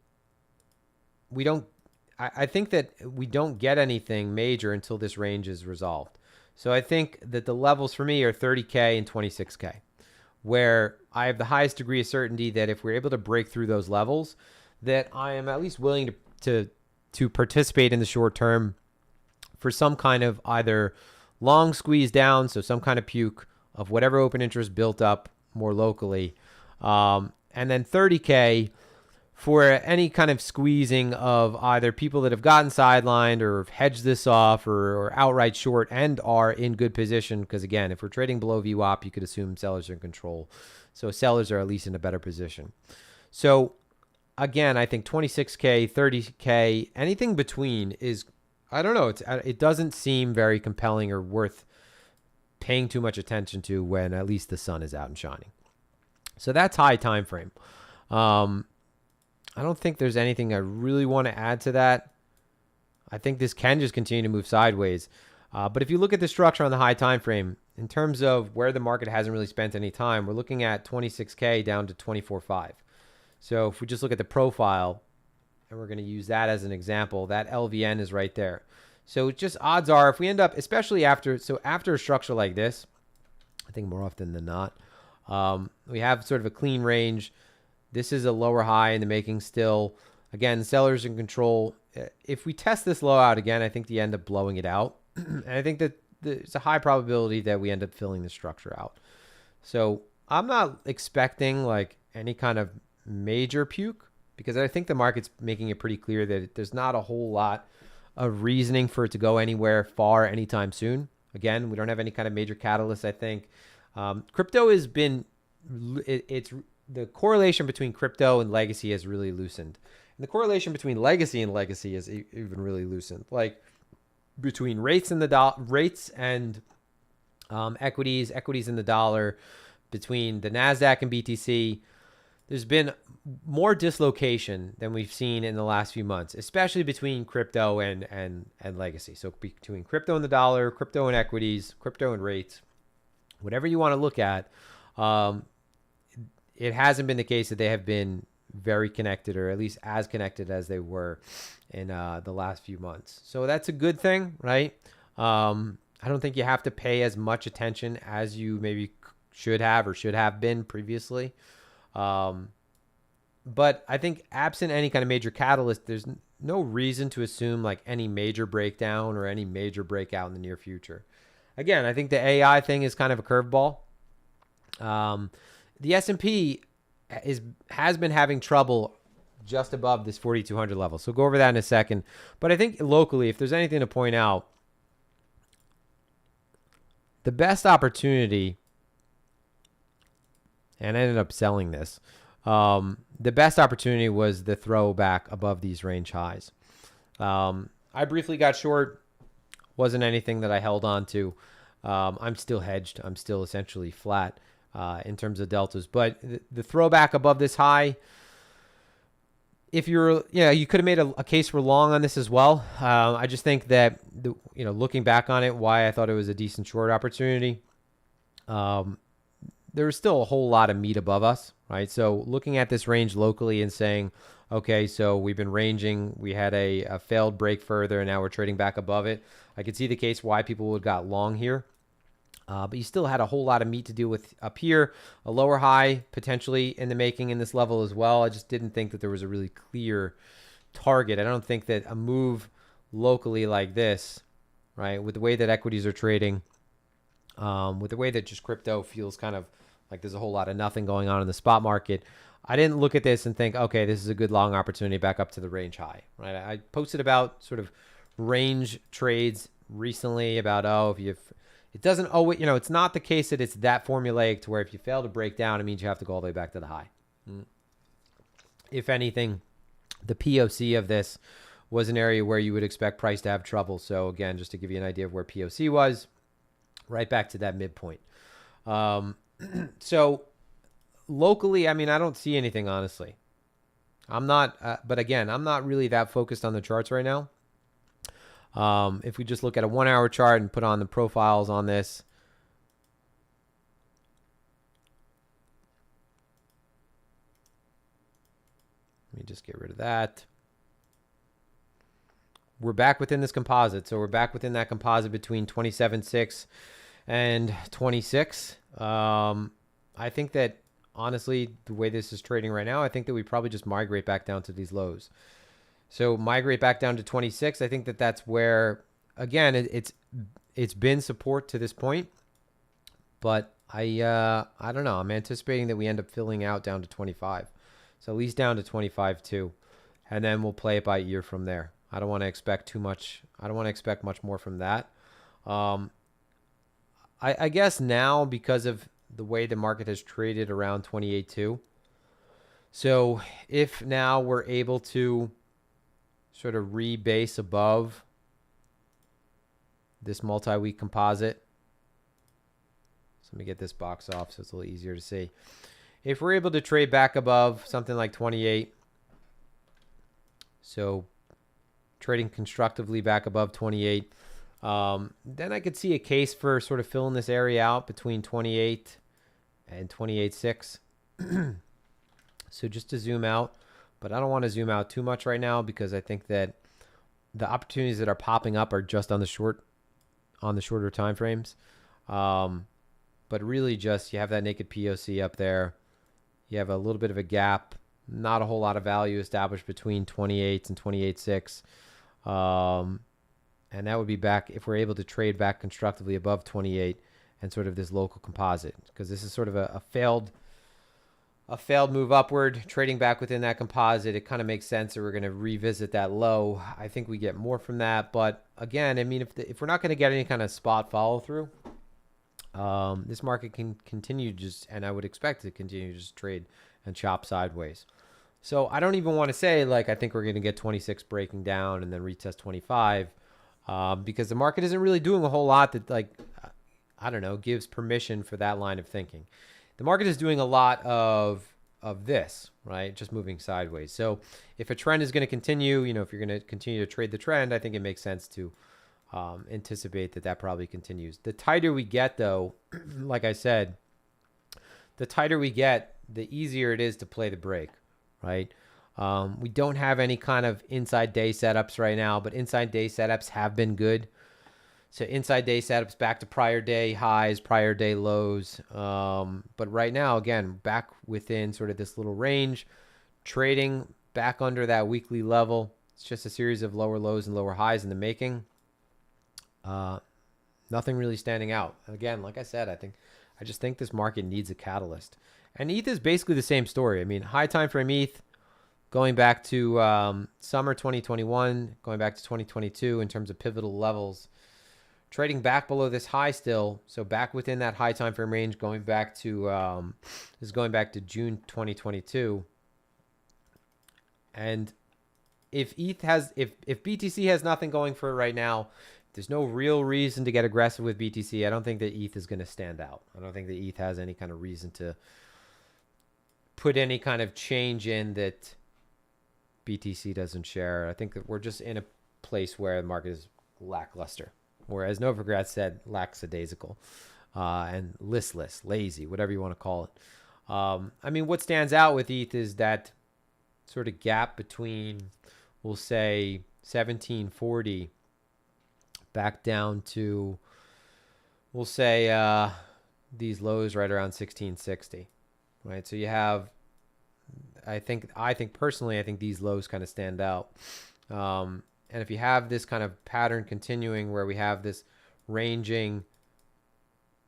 I think that we don't get anything major until this range is resolved. So I think that the levels for me are 30K and 26K, where I have the highest degree of certainty that if we're able to break through those levels, that I am at least willing to participate in the short term for some kind of either long squeeze down, so some kind of puke of whatever open interest built up more locally, and then 30K for any kind of squeezing of either people that have gotten sidelined or have hedged this off or outright short and are in good position. Because again, if we're trading below VWAP, you could assume sellers are in control. So sellers are at least in a better position. So again, I think 26K, 30K, anything between is, I don't know, it doesn't seem very compelling or worth paying too much attention to when at least the sun is out and shining. So that's high time frame. I don't think there's anything I really want to add to that. I think this can just continue to move sideways. But if you look at the structure on the high time frame, in terms of where the market hasn't really spent any time, we're looking at 26K down to 24.5. So if we just look at the profile, and we're going to use that as an example, that LVN is right there. So just odds are, if we end up, especially after a structure like this, I think more often than not, we have sort of a clean range. This is a lower high in the making still. Again, sellers in control. If we test this low out again, I think you end up blowing it out. And I think that there's a high probability that we end up filling the structure out. So I'm not expecting like any kind of major puke, because I think the market's making it pretty clear that there's not a whole lot of reasoning for it to go anywhere far anytime soon. Again, we don't have any kind of major catalyst, I think. Crypto has been, it's the correlation between crypto and legacy has really loosened. And the correlation between legacy and legacy is even really loosened. Like between rates and equities in the dollar, between the NASDAQ and BTC, there's been more dislocation than we've seen in the last few months, especially between crypto and legacy. So between crypto and the dollar, crypto and equities, crypto and rates, whatever you want to look at, it hasn't been the case that they have been very connected, or at least as connected as they were in the last few months. So that's a good thing, right? I don't think you have to pay as much attention as you maybe should have been previously. But I think absent any kind of major catalyst, there's no reason to assume like any major breakdown or any major breakout in the near future. Again, I think the AI thing is kind of a curveball. The S&P has been having trouble just above this 4,200 level. So go over that in a second. But I think locally, if there's anything to point out, the best opportunity, and I ended up selling this, the best opportunity was the throwback above these range highs. I briefly got short. Wasn't anything that I held on to. I'm still hedged. I'm still essentially flat in terms of deltas. But the throwback above this high, if you're, you could have made a case for long on this as well. I just think that, looking back on it, why I thought it was a decent short opportunity, there was still a whole lot of meat above us, right? So looking at this range locally and saying, okay, so we've been ranging, we had a failed break further, and now we're trading back above it. I could see the case why people would have got long here. But you still had a whole lot of meat to deal with up here, a lower high potentially in the making in this level as well. I just didn't think that there was a really clear target. I don't think that a move locally like this, right, with the way that equities are trading, with the way that just crypto feels kind of like there's a whole lot of nothing going on in the spot market, I didn't look at this and think, okay, this is a good long opportunity back up to the range high, right? I posted about sort of range trades recently about, it doesn't always, it's not the case that it's that formulaic to where if you fail to break down, it means you have to go all the way back to the high. If anything, the POC of this was an area where you would expect price to have trouble. So again, just to give you an idea of where POC was, right back to that midpoint. So locally, I don't see anything, honestly. I'm not, but again, I'm not really that focused on the charts right now. If we just look at a 1 hour chart and put on the profiles on this, let me just get rid of that. We're back within this composite. So we're back within that composite between 27.6 and 26. I think that honestly, the way this is trading right now, I think that we probably just migrate back down to these lows. So migrate back down to 26. I think that that's where, again, it's been support to this point, but I don't know. I'm anticipating that we end up filling out down to 25. So at least down to 25 too. And then we'll play it by ear from there. I don't want to expect too much. I don't want to expect much more from that. I guess now, because of the way the market has traded around 28.2. So if now we're able to sort of rebase above this multi-week composite. So let me get this box off so it's a little easier to see. If we're able to trade back above something like 28, so trading constructively back above 28, then I could see a case for sort of filling this area out between 28 and 28.6. So just to zoom out, but I don't want to zoom out too much right now because I think that the opportunities that are popping up are just on the shorter time frames. But really just you have that naked POC up there. You have a little bit of a gap, not a whole lot of value established between 28s and 28.6. And that would be back if we're able to trade back constructively above 28 and sort of this local composite, because this is sort of a failed move upward, trading back within that composite. It kind of makes sense that we're going to revisit that low. I think we get more from that. But again, I mean, if we're not going to get any kind of spot follow through, this market can continue and I would expect it to continue to just trade and chop sideways. So I don't even want to say like I think we're going to get 26 breaking down and then retest 25, because the market isn't really doing a whole lot that, like, I don't know, gives permission for that line of thinking. The market is doing a lot of this, right? Just moving sideways. So if a trend is going to continue, if you're going to continue to trade the trend, I think it makes sense to anticipate that probably continues. The tighter we get, though, like I said, the tighter we get, the easier it is to play the break, right? We don't have any kind of inside day setups right now, but inside day setups have been good. So inside day setups back to prior day highs, prior day lows. But right now, again, back within sort of this little range, trading back under that weekly level. It's just a series of lower lows and lower highs in the making. Nothing really standing out. Again, like I said, I just think this market needs a catalyst. And ETH is basically the same story. I mean, high time frame ETH going back to summer 2021, going back to 2022 in terms of pivotal levels. Trading back below this high still, so back within that high time frame range, going back to June 2022. And if BTC has nothing going for it right now, there's no real reason to get aggressive with BTC. I don't think that ETH is going to stand out. I don't think that ETH has any kind of reason to put any kind of change in that BTC doesn't share. I think that we're just in a place where the market is lackluster. Or as Novogratz said, lackadaisical and listless, lazy, whatever you want to call it. I mean, what stands out with ETH is that sort of gap between, we'll say, 1740 back down to, we'll say, these lows right around 1660, right? So you have, I think personally, I think these lows kind of stand out. And if you have this kind of pattern continuing where we have this ranging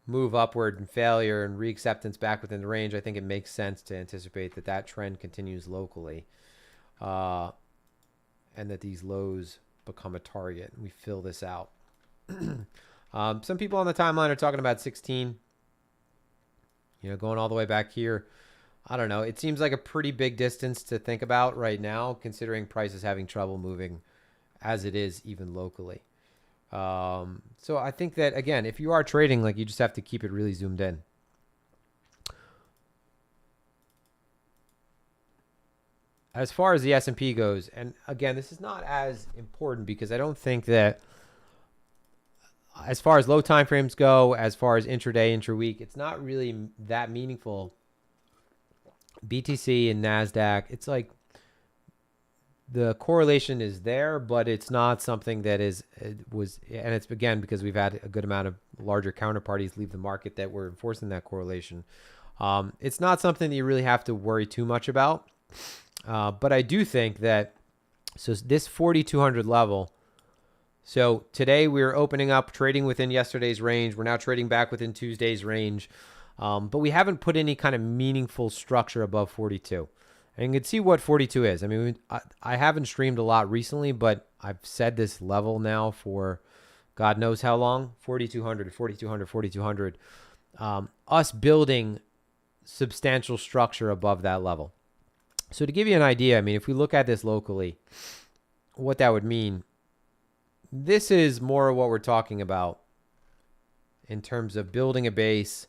move upward and failure and reacceptance back within the range, I think it makes sense to anticipate that trend continues locally, and that these lows become a target and we fill this out. Some people on the timeline are talking about 16, going all the way back here. I don't know. It seems like a pretty big distance to think about right now, considering price is having trouble moving as it is even locally. So I think that, again, if you are trading, like, you just have to keep it really zoomed in. As far as the S&P goes, and again, this is not as important because I don't think that as far as low time frames go, as far as intraday, intraweek, it's not really that meaningful. BTC and NASDAQ, it's like, the correlation is there, but it's not something that and it's, again, because we've had a good amount of larger counterparties leave the market that were enforcing that correlation. It's not something that you really have to worry too much about. But I do think that, so this 4,200 level, so today we're opening up, trading within yesterday's range. We're now trading back within Tuesday's range. But we haven't put any kind of meaningful structure above 42. And you can see what 42 is. I mean, I haven't streamed a lot recently, but I've said this level now for God knows how long, 4,200, 4,200, 4,200. Us building substantial structure above that level. So to give you an idea, I mean, if we look at this locally, what that would mean, this is more of what we're talking about in terms of building a base,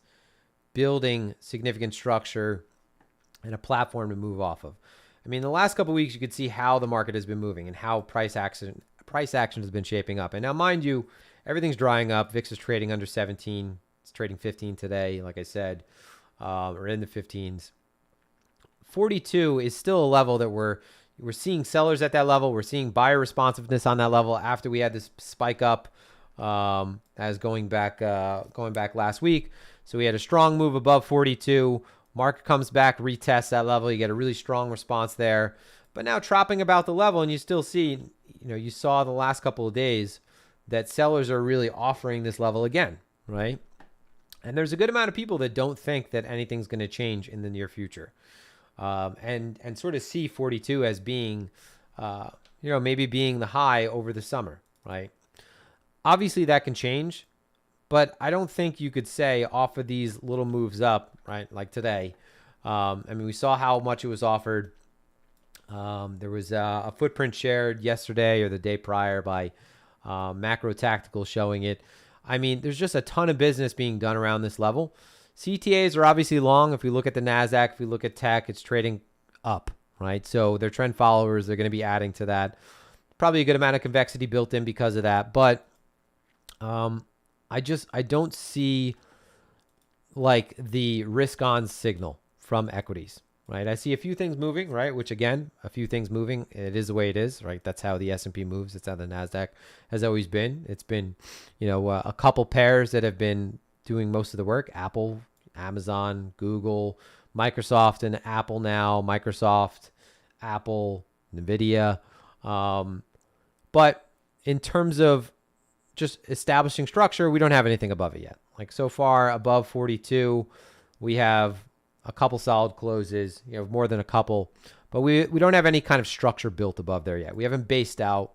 building significant structure, and a platform to move off of. I mean, the last couple of weeks, you could see how the market has been moving and how price action has been shaping up. And now, mind you, everything's drying up. VIX is trading under 17. It's trading 15 today, like I said, or in the 15s. 42 is still a level that we're, we're seeing sellers at that level. We're seeing buyer responsiveness on that level after we had this spike up as going back last week. So we had a strong move above 42. Market comes back, retests that level. You get a really strong response there. But now dropping about the level, and you still see, you saw the last couple of days that sellers are really offering this level again, right? And there's a good amount of people that don't think that anything's going to change in the near future, and sort of see 42 as being, maybe being the high over the summer, right? Obviously, that can change, but I don't think you could say off of these little moves up, right, like today. We saw how much it was offered. There was a footprint shared yesterday or the day prior by Macro Tactical showing it. There's just a ton of business being done around this level. CTAs are obviously long. If we look at the NASDAQ, if we look at tech, it's trading up, right? So they're trend followers. They're going to be adding to that. Probably a good amount of convexity built in because of that. But I don't see like the risk on signal from equities, right? I see a few things moving, right? Which again, a few things moving. It is the way it is, right? That's how the S&P moves. It's how the NASDAQ has always been. It's been, a couple pairs that have been doing most of the work. Apple, Amazon, Google, Microsoft, and Apple now. Microsoft, Apple, NVIDIA. But in terms of just establishing structure, we don't have anything above it yet. Like so far above 42, we have a couple solid closes, more than a couple, but we don't have any kind of structure built above there yet. We haven't based out.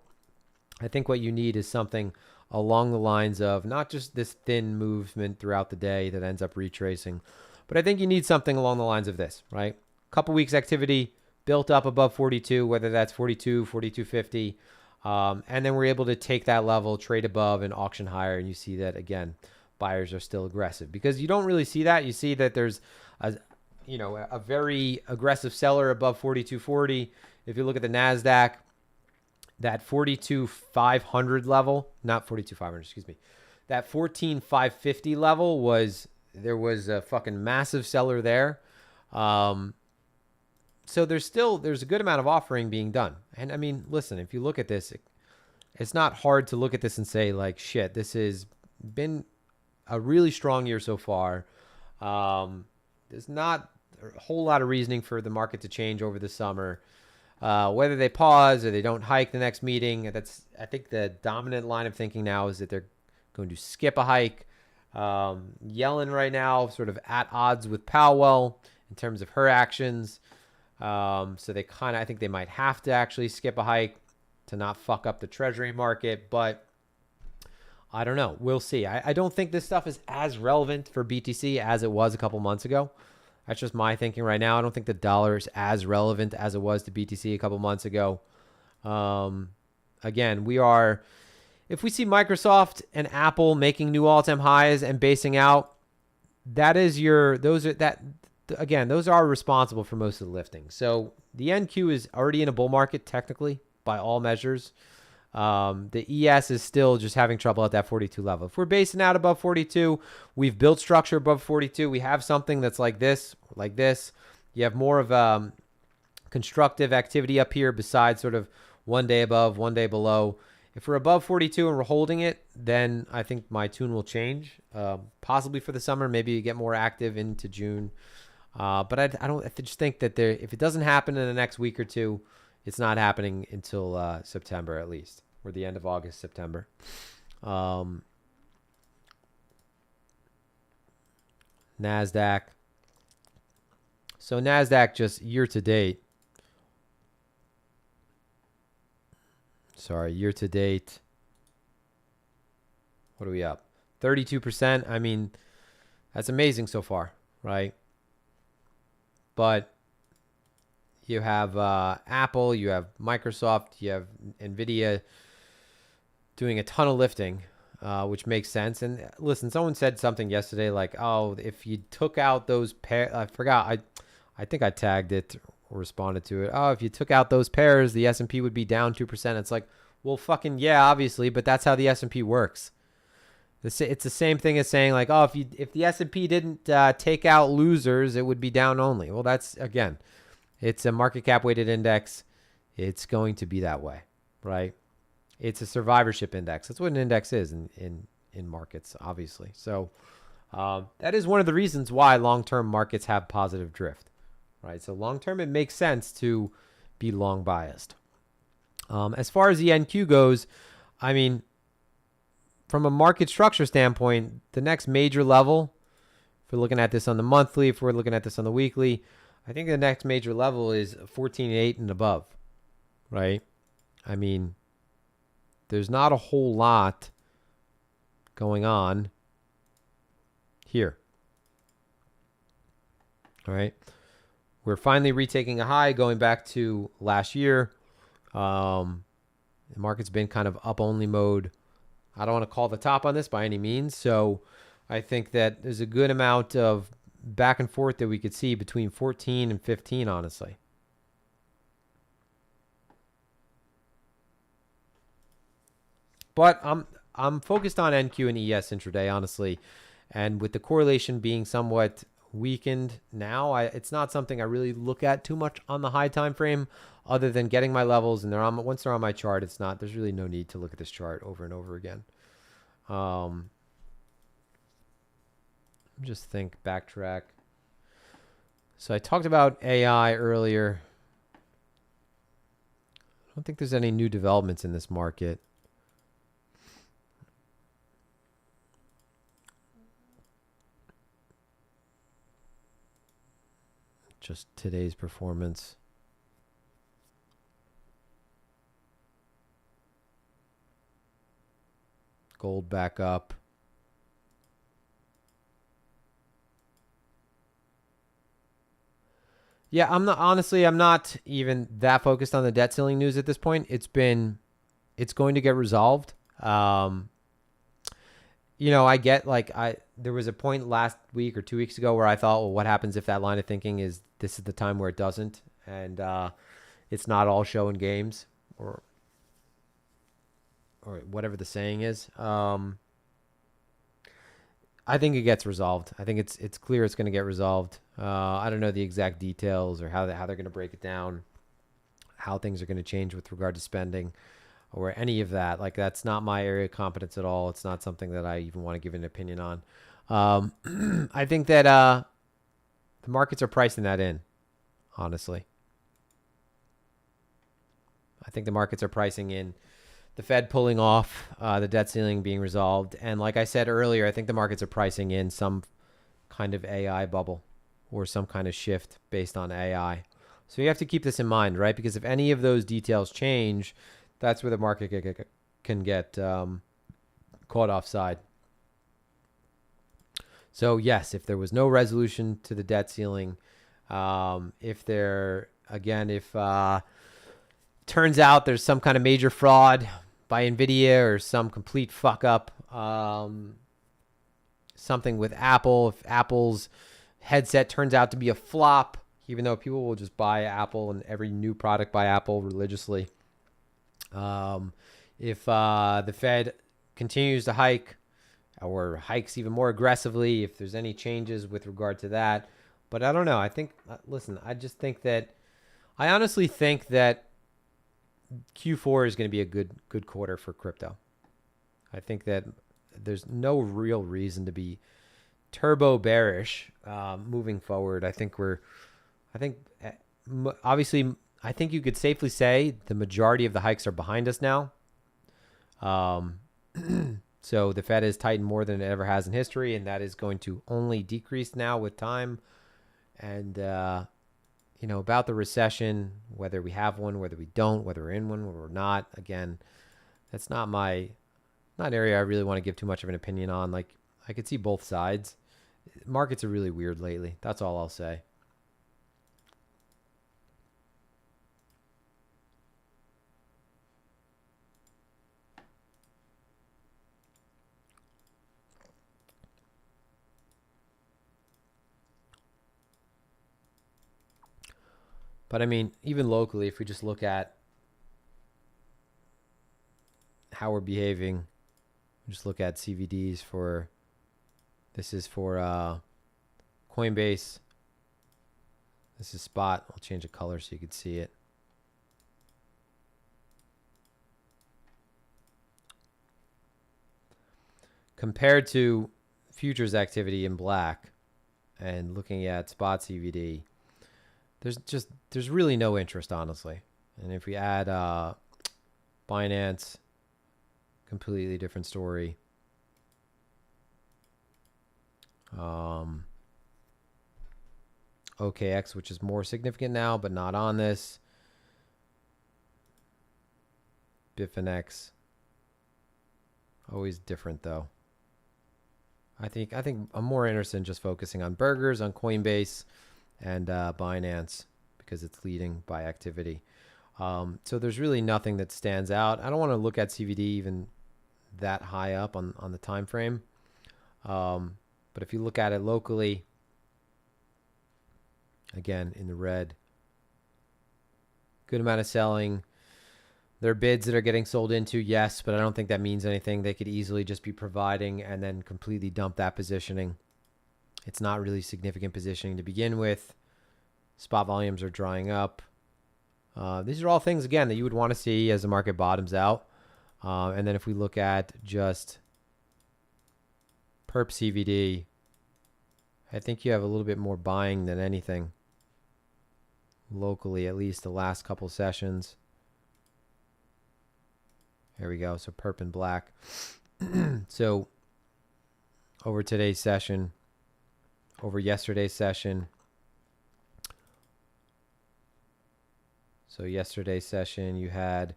I think what you need is something along the lines of not just this thin movement throughout the day that ends up retracing, but I think you need something along the lines of this, right? Couple weeks activity built up above 42, whether that's 42, 42.50, and then we're able to take that level, trade above, and auction higher, and you see that again, buyers are still aggressive because you don't really see that. You see that there's a very aggressive seller above 42.40. If you look at the NASDAQ, that 42.500 level, not 42.500, excuse me, that 14.550 level there was a fucking massive seller there. So there's a good amount of offering being done. And listen, if you look at this, it's not hard to look at this and say like, shit, this has been a really strong year so far. There's not a whole lot of reasoning for the market to change over the summer. Whether they pause or they don't hike the next meeting, I think the dominant line of thinking now is that they're going to skip a hike. Yellen right now sort of at odds with Powell in terms of her actions. So I think they might have to actually skip a hike to not fuck up the treasury market, but I don't know. We'll see. I don't think this stuff is as relevant for BTC as it was a couple months ago. That's just my thinking right now. I don't think the dollar is as relevant as it was to BTC a couple months ago. Again, if we see Microsoft and Apple making new all-time highs and basing out, those are responsible for most of the lifting. So the NQ is already in a bull market technically by all measures. The ES is still just having trouble at that 42 level. If we're basing out above 42, we've built structure above 42. We have something that's like this. You have more of constructive activity up here besides sort of one day above, one day below. If we're above 42 and we're holding it, then I think my tune will change, possibly for the summer. Maybe you get more active into June. But I just think that if it doesn't happen in the next week or two, it's not happening until September at least, or the end of August, September. NASDAQ. So NASDAQ just year to date. What are we up? 32%. That's amazing so far, right? But you have Apple, you have Microsoft, you have NVIDIA doing a ton of lifting, which makes sense. And listen, someone said something yesterday like, oh, if you took out those pairs, I forgot, I think I tagged it or responded to it. Oh, if you took out those pairs, the S&P would be down 2%. It's like, well, fucking yeah, obviously, but that's how the S&P works. It's the same thing as saying like, oh, if the S&P didn't take out losers, it would be down only. Well, that's, again, it's a market cap weighted index. it's going to be that way, right? It's a survivorship index. That's what an index is in markets, obviously. So that is one of the reasons why long-term markets have positive drift, right? So long-term, it makes sense to be long biased. As far as the NQ goes, I mean, from a market structure standpoint, the next major level, if we're looking at this on the monthly, if we're looking at this on the weekly, I think the next major level is 14.8 and above, right? I mean, there's not a whole lot going on here. All right. We're finally retaking a high going back to last year. The market's been kind of up only mode. I don't want to call the top on this by any means. So I think that there's a good amount of back and forth that we could see between 14 and 15, honestly. But I'm focused on NQ and ES intraday, honestly. And with the correlation being somewhat weakened now, it's not something I really look at too much on the high time frame, other than getting my levels, and once they're on my chart, there's really no need to look at this chart over and over again. Just backtrack. So I talked about AI earlier. I don't think there's any new developments in this market. Just today's performance. Gold back up. Yeah, I'm not even that focused on the debt ceiling news at this point. It's going to get resolved. I get there was a point last week or 2 weeks ago where I thought, well, what happens if that line of thinking is this is the time where it doesn't, and it's not all show and games, or whatever the saying is. I think it gets resolved. I think it's clear it's going to get resolved. I don't know the exact details or how they're going to break it down, how things are going to change with regard to spending or any of that. That's not my area of competence at all. It's not something that I even want to give an opinion on. I think that the markets are pricing that in, honestly. I think the markets are pricing in the Fed pulling off, the debt ceiling being resolved. And like I said earlier, I think the markets are pricing in some kind of AI bubble or some kind of shift based on AI. So you have to keep this in mind, right? Because if any of those details change, that's where the market can get caught offside. So yes, if there was no resolution to the debt ceiling, if turns out there's some kind of major fraud by NVIDIA or some complete fuck up, something with Apple, if Apple's headset turns out to be a flop, even though people will just buy Apple and every new product by Apple religiously. If the Fed continues to hike or hikes even more aggressively, if there's any changes with regard to that. But I don't know. I think, I honestly think that Q4 is going to be a good quarter for crypto. I think that there's no real reason to be turbo bearish moving forward. Obviously, I think you could safely say the majority of the hikes are behind us now. So the Fed has tightened more than it ever has in history, and that is going to only decrease now with time. And about the recession, whether we have one, whether we don't, whether we're in one, whether we're not. Again, that's not an area I really want to give too much of an opinion on. I could see both sides. Markets are really weird lately. That's all I'll say. But I mean, even locally, if we just look at how we're behaving, just look at CVDs this is for Coinbase. This is spot. I'll change the color so you can see it. compared to futures activity in black and looking at spot CVD, there's really no interest, honestly. And if we add Binance, completely different story. OKX, which is more significant now, but not on this. Phemex, always different though. I think I'm more interested in just focusing on burgers, on Coinbase, and Binance because it's leading by activity. So there's really nothing that stands out. I don't want to look at CVD even that high up on the time frame. But if you look at it locally, again, in the red, good amount of selling. There are bids that are getting sold into, yes, but I don't think that means anything. They could easily just be providing and then completely dump that positioning. It's not really significant positioning to begin with. Spot volumes are drying up. These are all things, again, that you would want to see as the market bottoms out. And then if we look at just perp CVD, I think you have a little bit more buying than anything locally, at least the last couple sessions. There we go. So perp in black. So over today's session, over yesterday's session. So yesterday's session, you had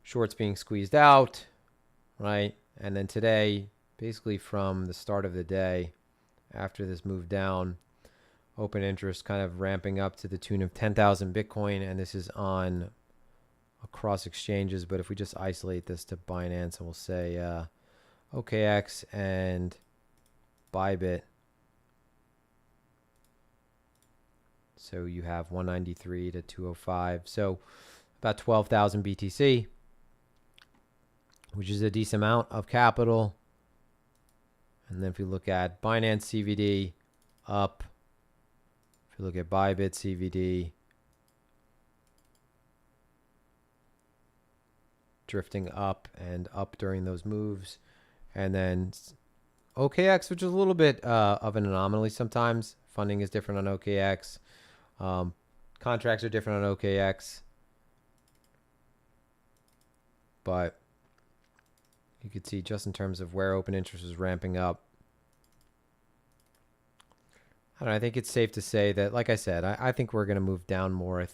shorts being squeezed out, right? And then today, basically from the start of the day, after this move down, open interest kind of ramping up to the tune of 10,000 Bitcoin. And this is on across exchanges. But if we just isolate this to Binance and we'll say OKX and Bybit. So you have 193 to 205. So about 12,000 BTC, which is a decent amount of capital. And then if we look at Binance CVD, up. If you look at Bybit CVD, drifting up and up during those moves. And then OKX, which is a little bit of an anomaly sometimes. Funding is different on OKX. Contracts are different on OKX. But you could see just in terms of where open interest is ramping up. I don't know, I think it's safe to say that, like I said, I think we're going to move down more. I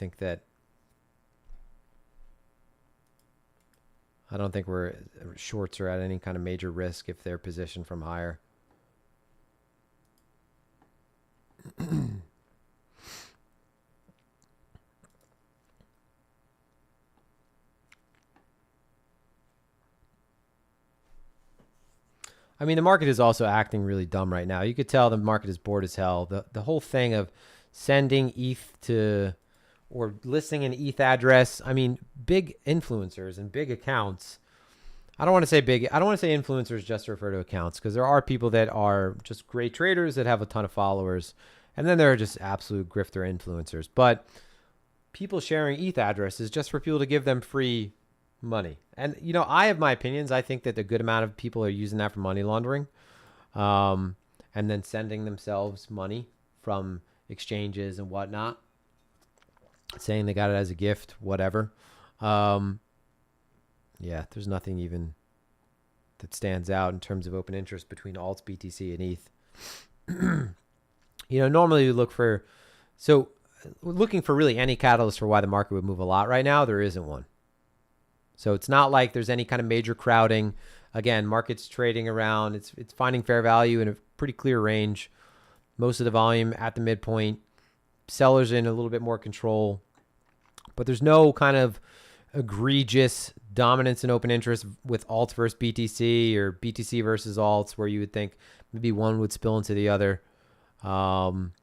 don't think shorts are at any kind of major risk if they're positioned from higher. I mean, the market is also acting really dumb right now. You could tell the market is bored as hell. The whole thing of sending ETH to or listing an ETH address. I mean, big influencers and big accounts. I don't want to say influencers just to refer to accounts, because there are people that are just great traders that have a ton of followers. And then there are just absolute grifter influencers. But people sharing ETH addresses just for people to give them free money. And, you know, I have my opinions. I think that a good amount of people are using that for money laundering, and then sending themselves money from exchanges and whatnot, saying they got it as a gift, whatever. Yeah, there's nothing even that stands out in terms of open interest between alts, BTC, and ETH. You know, normally we looking for really any catalyst for why the market would move a lot right now, there isn't one. So it's not like there's any kind of major crowding. Again, market's trading around. It's finding fair value in a pretty clear range. Most of the volume at the midpoint. Sellers in a little bit more control. But there's no kind of egregious dominance in open interest with alts versus BTC or BTC versus alts, where you would think maybe one would spill into the other. Look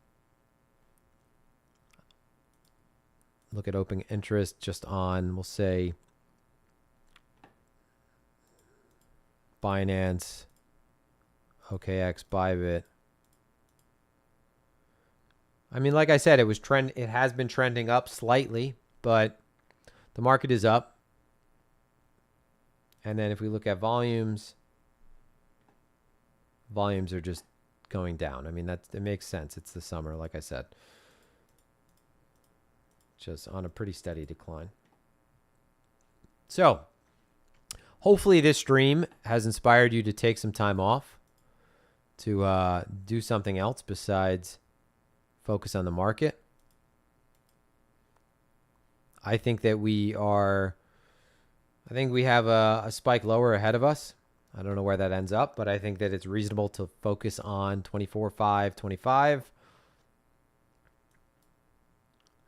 at open interest just on, we'll say, Binance, OKX, Bybit. I mean, like I said, it has been trending up slightly, but the market is up. And then if we look at volumes, volumes are just going down. I mean, it makes sense. It's the summer, like I said. Just on a pretty steady decline. So, hopefully this stream has inspired you to take some time off to do something else besides focus on the market. I think that we have a spike lower ahead of us. I don't know where that ends up, but I think that it's reasonable to focus on 24.5, 25.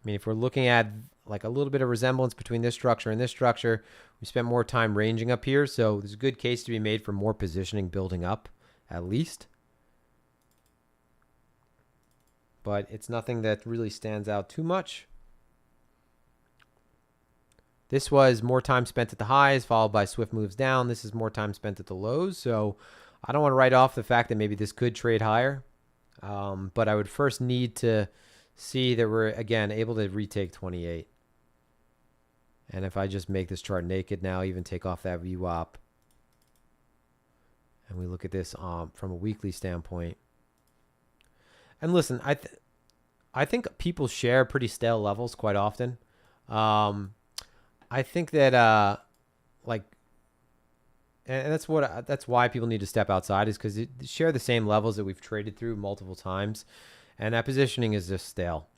I mean, if we're looking at like a little bit of resemblance between this structure and this structure, we spent more time ranging up here. So there's a good case to be made for more positioning building up, at least. But it's nothing that really stands out too much. This was more time spent at the highs, followed by swift moves down. This is more time spent at the lows. So I don't want to write off the fact that maybe this could trade higher. But I would first need to see that we're, again, able to retake 28. And if I just make this chart naked now, even take off that VWAP, and we look at this from a weekly standpoint. And listen, I think people share pretty stale levels quite often. I think that and that's why people need to step outside, is because they share the same levels that we've traded through multiple times, and that positioning is just stale.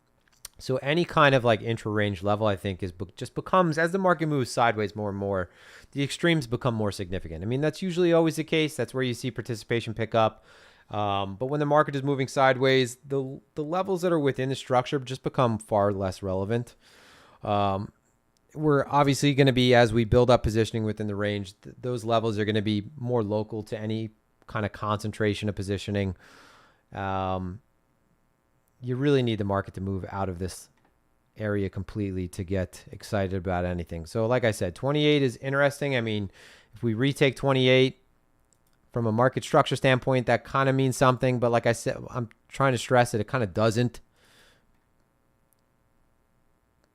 So any kind of like intra-range level, I think, just becomes, as the market moves sideways more and more, the extremes become more significant. I mean, that's usually always the case. That's where you see participation pick up. But when the market is moving sideways, the levels that are within the structure just become far less relevant. We're obviously going to be, as we build up positioning within the range, those levels are going to be more local to any kind of concentration of positioning. You really need the market to move out of this area completely to get excited about anything. So like I said, 28 is interesting. I mean, if we retake 28 from a market structure standpoint, that kind of means something. But like I said, I'm trying to stress that it kind of doesn't,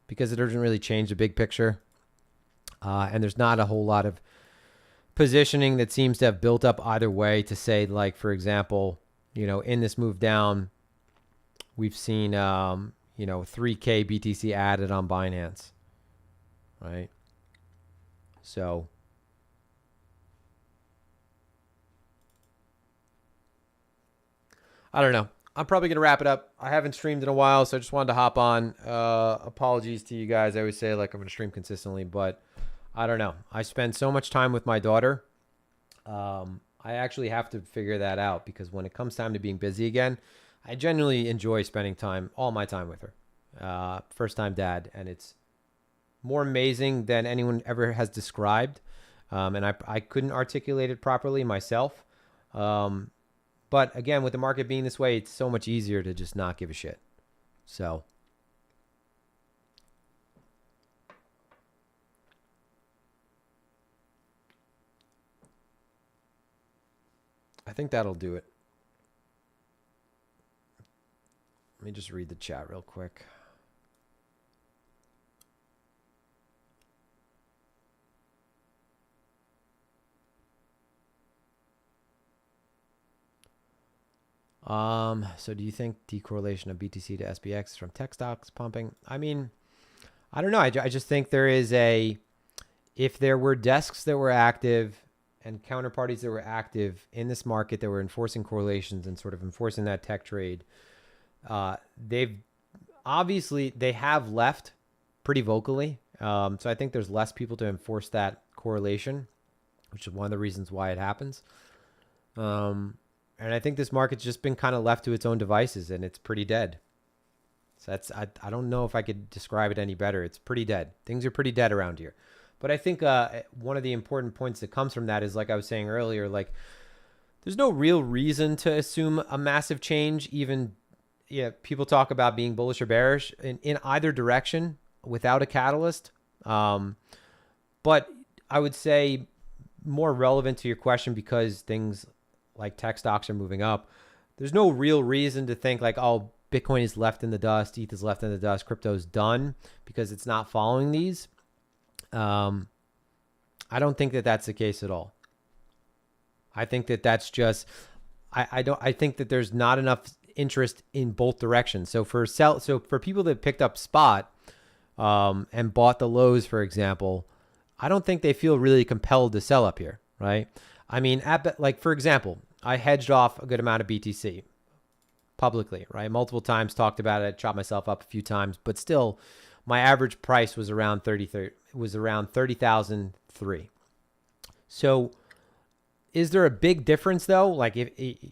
because it doesn't really change the big picture. And there's not a whole lot of positioning that seems to have built up either way to say, like, for example, in this move down, we've seen, 3K BTC added on Binance, right? So I don't know. I'm probably going to wrap it up. I haven't streamed in a while, so I just wanted to hop on. Apologies to you guys. I always say, like, I'm going to stream consistently, but I don't know. I spend so much time with my daughter. I actually have to figure that out, because when it comes time to being busy again, I genuinely enjoy spending all my time with her. First time dad, and it's more amazing than anyone ever has described. And I couldn't articulate it properly myself. But again, with the market being this way, it's so much easier to just not give a shit. So I think that'll do it. Let me just read the chat real quick. So do you think decorrelation of BTC to SPX from tech stocks pumping? I mean, I don't know. I just think if there were desks that were active and counterparties that were active in this market that were enforcing correlations and sort of enforcing that tech trade, they have left pretty vocally. So I think there's less people to enforce that correlation, which is one of the reasons why it happens. And I think this market's just been kind of left to its own devices, and it's pretty dead. So I don't know if I could describe it any better. It's pretty dead. Things are pretty dead around here. But I think one of the important points that comes from that is, like I was saying earlier, like, there's no real reason to assume a massive change. Even, people talk about being bullish or bearish in either direction without a catalyst. But I would say more relevant to your question, because things like tech stocks are moving up, there's no real reason to think like, oh, Bitcoin is left in the dust, ETH is left in the dust, crypto's done, because it's not following these. I don't think that that's the case at all. I think that that's just, I think that there's not enough interest in both directions. So for people that picked up spot and bought the lows, for example, I don't think they feel really compelled to sell up here, right? I mean, like for example, I hedged off a good amount of BTC publicly, right? Multiple times, talked about it, chopped myself up a few times, but still, my average price was around 30,003. So, is there a big difference though? Like if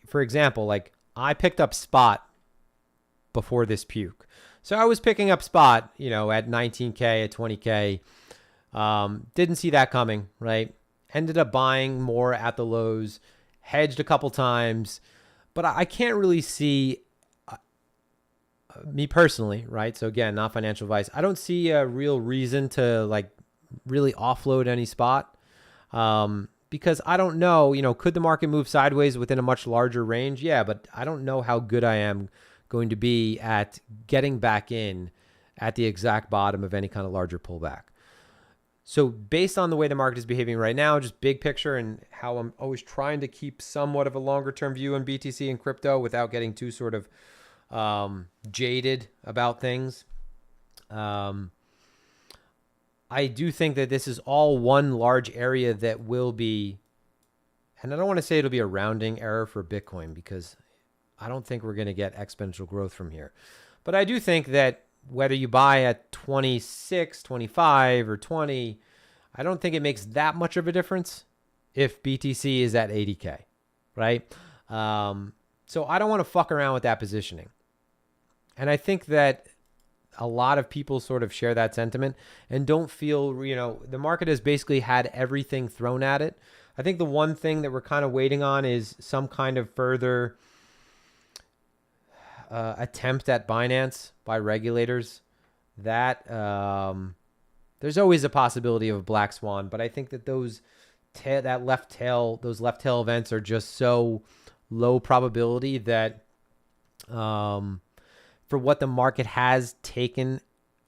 for example, like I picked up spot before this puke. So I was picking up spot, at 19K, at 20K. Didn't see that coming, right? Ended up buying more at the lows, hedged a couple times, but I can't really see me personally, right? So again, not financial advice. I don't see a real reason to like really offload any spot. Because I don't know, could the market move sideways within a much larger range? Yeah, but I don't know how good I am going to be at getting back in at the exact bottom of any kind of larger pullback. So based on the way the market is behaving right now, just big picture and how I'm always trying to keep somewhat of a longer term view on BTC and crypto without getting too sort of jaded about things. I do think that this is all one large area that will be, and I don't want to say it'll be a rounding error for Bitcoin because I don't think we're going to get exponential growth from here. But I do think that whether you buy at 26, 25, or 20, I don't think it makes that much of a difference if BTC is at 80K, right? So I don't want to fuck around with that positioning. And I think that a lot of people sort of share that sentiment and don't feel, the market has basically had everything thrown at it. I think the one thing that we're kind of waiting on is some kind of further attempt at Binance by regulators. That there's always a possibility of a black swan, but I think that those left tail events are just so low probability that for what the market has taken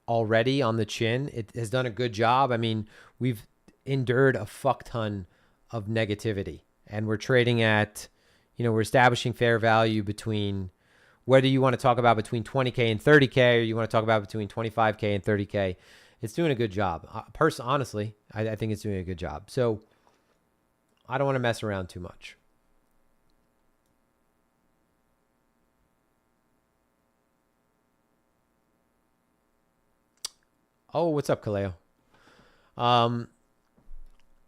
already on the chin, it has done a good job. I mean, we've endured a fuck ton of negativity and we're trading at, we're establishing fair value between, whether you want to talk about between 20K and 30K, or you want to talk about between 25K and 30K, it's doing a good job. Honestly, I think it's doing a good job. So I don't want to mess around too much. Oh, what's up, Kaleo?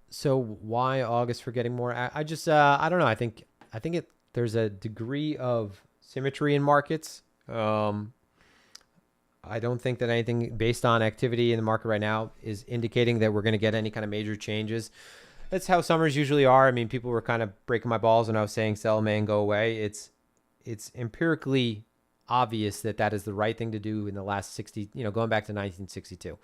So why August for getting more? I just, I don't know. I think there's a degree of symmetry in markets. I don't think that anything based on activity in the market right now is indicating that we're going to get any kind of major changes. That's how summers usually are. I mean, people were kind of breaking my balls when I was saying sell May and go away. It's empirically obvious that is the right thing to do in the last 60, going back to 1962.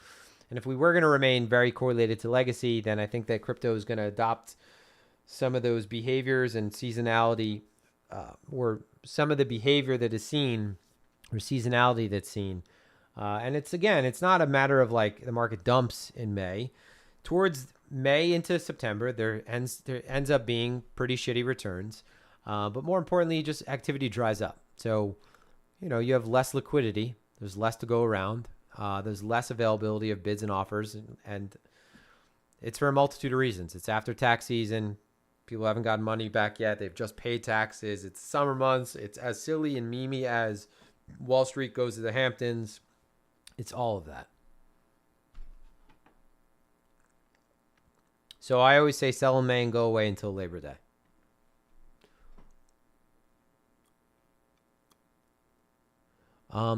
And if we were going to remain very correlated to legacy, then I think that crypto is going to adopt some of those behaviors and seasonality, or some of the behavior that is seen, or seasonality that's seen. And it's not a matter of like the market dumps in May. Towards May into September, there ends up being pretty shitty returns. But more importantly, just activity dries up. So, you have less liquidity. There's less to go around. There's less availability of bids and offers. And it's for a multitude of reasons. It's after tax season. People haven't gotten money back yet. They've just paid taxes. It's summer months. It's as silly and memey as Wall Street goes to the Hamptons. It's all of that. So I always say sell in May and go away until Labor Day.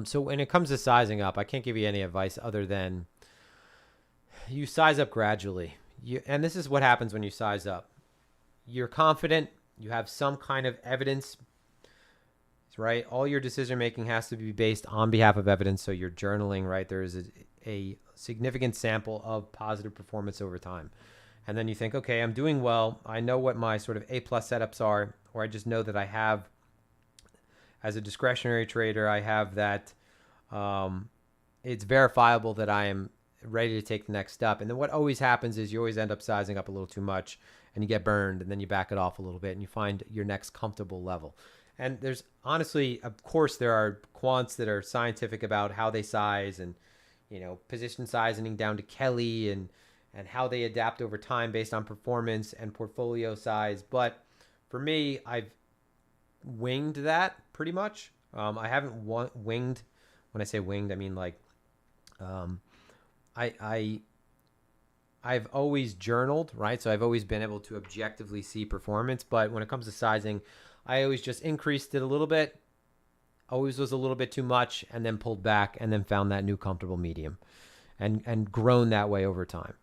So when it comes to sizing up, I can't give you any advice other than you size up gradually. And this is what happens when you size up. You're confident. You have some kind of evidence, right? All your decision making has to be based on behalf of evidence. So you're journaling, right? There is a significant sample of positive performance over time. And then you think, okay, I'm doing well. I know what my sort of A+ setups are, or I just know that I have, as a discretionary trader, I have that it's verifiable that I am ready to take the next step. And then what always happens is you always end up sizing up a little too much. and you get burned, and then you back it off a little bit and you find your next comfortable level. And there's honestly, of course, there are quants that are scientific about how they size and, position sizing down to Kelly and how they adapt over time based on performance and portfolio size. But for me, I've winged that pretty much. I haven't winged. When I say winged, I mean like I've always journaled, right? So I've always been able to objectively see performance. But when it comes to sizing, I always just increased it a little bit. Always was a little bit too much, and then pulled back, and then found that new comfortable medium, and grown that way over time.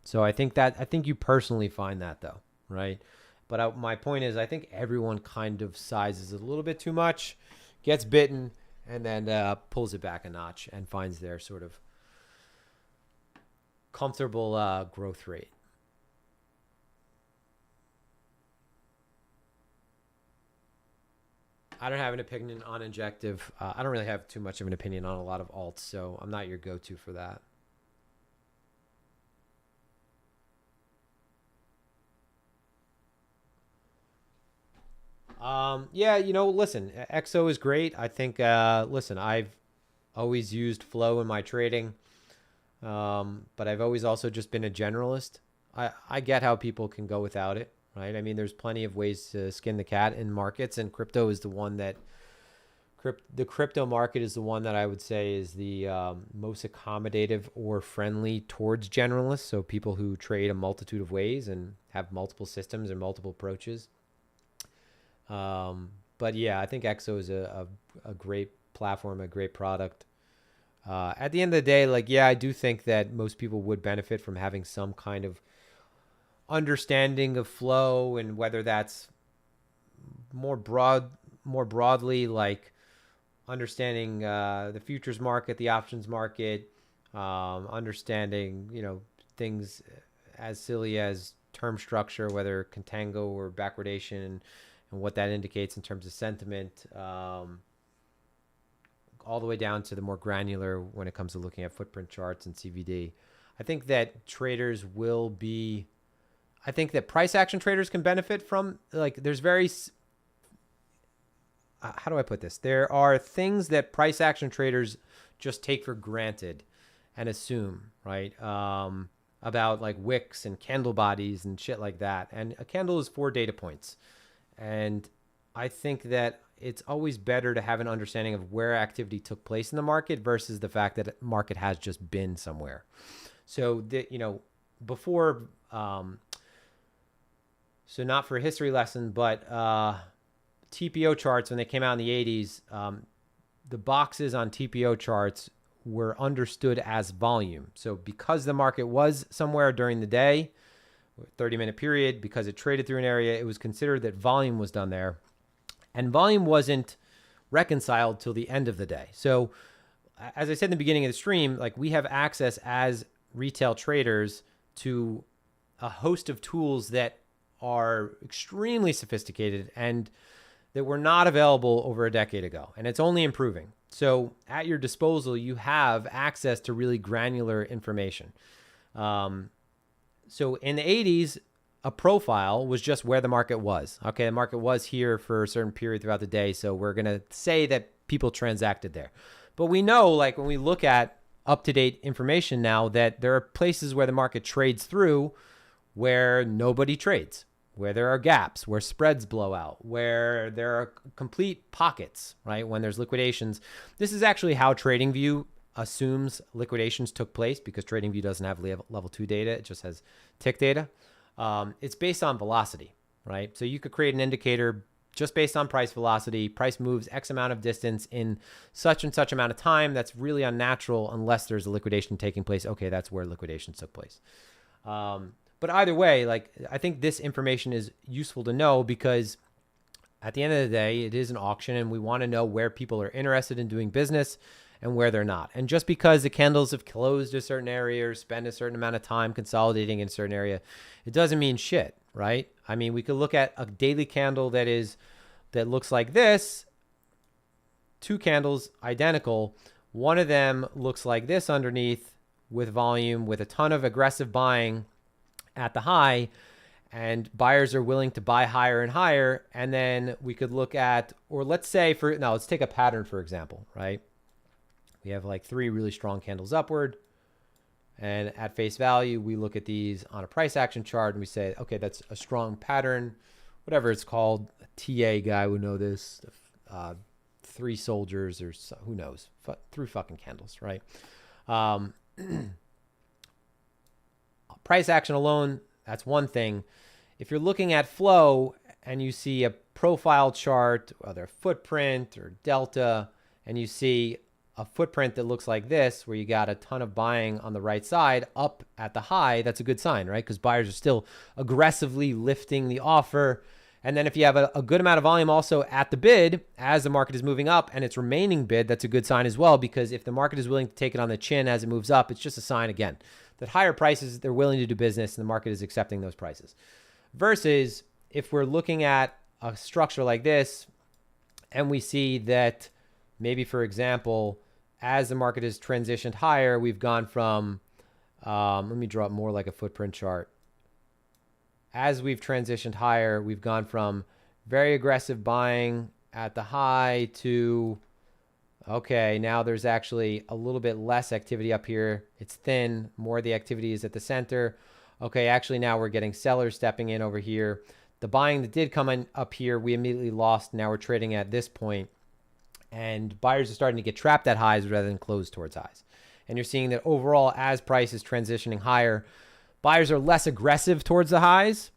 So I think you personally find that though, right? But my point is, I think everyone kind of sizes a little bit too much, gets bitten, and then pulls it back a notch and finds their sort of comfortable growth rate. I don't have an opinion on injective. I don't really have too much of an opinion on a lot of alts, so I'm not your go-to for that. Yeah, listen, XO is great. I think, listen, I've always used flow in my trading, but I've always also just been a generalist. I get how people can go without it, right? I mean, there's plenty of ways to skin the cat in markets, and crypto is the one that, the crypto market is the one that I would say is the most accommodative or friendly towards generalists. So people who trade a multitude of ways and have multiple systems and multiple approaches. But yeah, I think XO is a great platform, a great product. At the end of the day, like, yeah, I do think that most people would benefit from having some kind of understanding of flow, and whether that's more broadly, like understanding the futures market, the options market, understanding, things as silly as term structure, whether contango or backwardation, and what that indicates in terms of sentiment, all the way down to the more granular when it comes to looking at footprint charts and CVD. I think that I think that price action traders can benefit from, like, there's how do I put this? There are things that price action traders just take for granted and assume, right? About like wicks and candle bodies and shit like that. And a candle is 4 data points. And I think that it's always better to have an understanding of where activity took place in the market versus the fact that the market has just been somewhere. So that, before, so not for a history lesson, but TPO charts, when they came out in the 80s, the boxes on TPO charts were understood as volume. So because the market was somewhere during the day, 30-minute period, because it traded through an area, it was considered that volume was done there. And volume wasn't reconciled till the end of the day. So as I said in the beginning of the stream, like, we have access as retail traders to a host of tools that are extremely sophisticated and that were not available over a decade ago. And it's only improving. So at your disposal, you have access to really granular information. So in the 80s, a profile was just where the market was. Okay, the market was here for a certain period throughout the day, so we're going to say that people transacted there. But we know, like, when we look at up-to-date information now, that there are places where the market trades through where nobody trades, where there are gaps, where spreads blow out, where there are complete pockets, right, when there's liquidations. This is actually how TradingView assumes liquidations took place, because TradingView doesn't have level 2 data. It just has tick data. It's based on velocity, right? So you could create an indicator just based on price velocity. Price moves X amount of distance in such and such amount of time. That's really unnatural unless there's a liquidation taking place. Okay, that's where liquidations took place. But either way, like, I think this information is useful to know, because at the end of the day, it is an auction, and we want to know where people are interested in doing business and where they're not. And just because the candles have closed a certain area or spend a certain amount of time consolidating in a certain area, it doesn't mean shit, right? I mean, we could look at a daily candle that looks like this, 2 candles identical. One of them looks like this underneath with volume, with a ton of aggressive buying at the high, and buyers are willing to buy higher and higher. And then we could look at, or let's say let's take a pattern, for example, right? We have like 3 really strong candles upward. And at face value, we look at these on a price action chart and we say, okay, that's a strong pattern, whatever it's called. A TA guy would know this. 3 soldiers or who knows, 3 fucking candles, right? Price action alone, that's one thing. If you're looking at flow and you see a profile chart, whether footprint or delta, and you see a footprint that looks like this, where you got a ton of buying on the right side up at the high, that's a good sign, right? Because buyers are still aggressively lifting the offer. And then if you have a good amount of volume also at the bid, as the market is moving up and it's remaining bid, that's a good sign as well, because if the market is willing to take it on the chin as it moves up, it's just a sign, again, that higher prices, they're willing to do business and the market is accepting those prices. Versus if we're looking at a structure like this and we see that maybe, for example, as the market has transitioned higher, we've gone from, let me draw it more like a footprint chart. As we've transitioned higher, we've gone from very aggressive buying at the high to, okay, now there's actually a little bit less activity up here. It's thin. More of the activity is at the center. Okay, actually now we're getting sellers stepping in over here. The buying that did come in up here, we immediately lost. Now we're trading at this point. And buyers are starting to get trapped at highs rather than close towards highs. And you're seeing that overall, as price is transitioning higher, buyers are less aggressive towards the highs,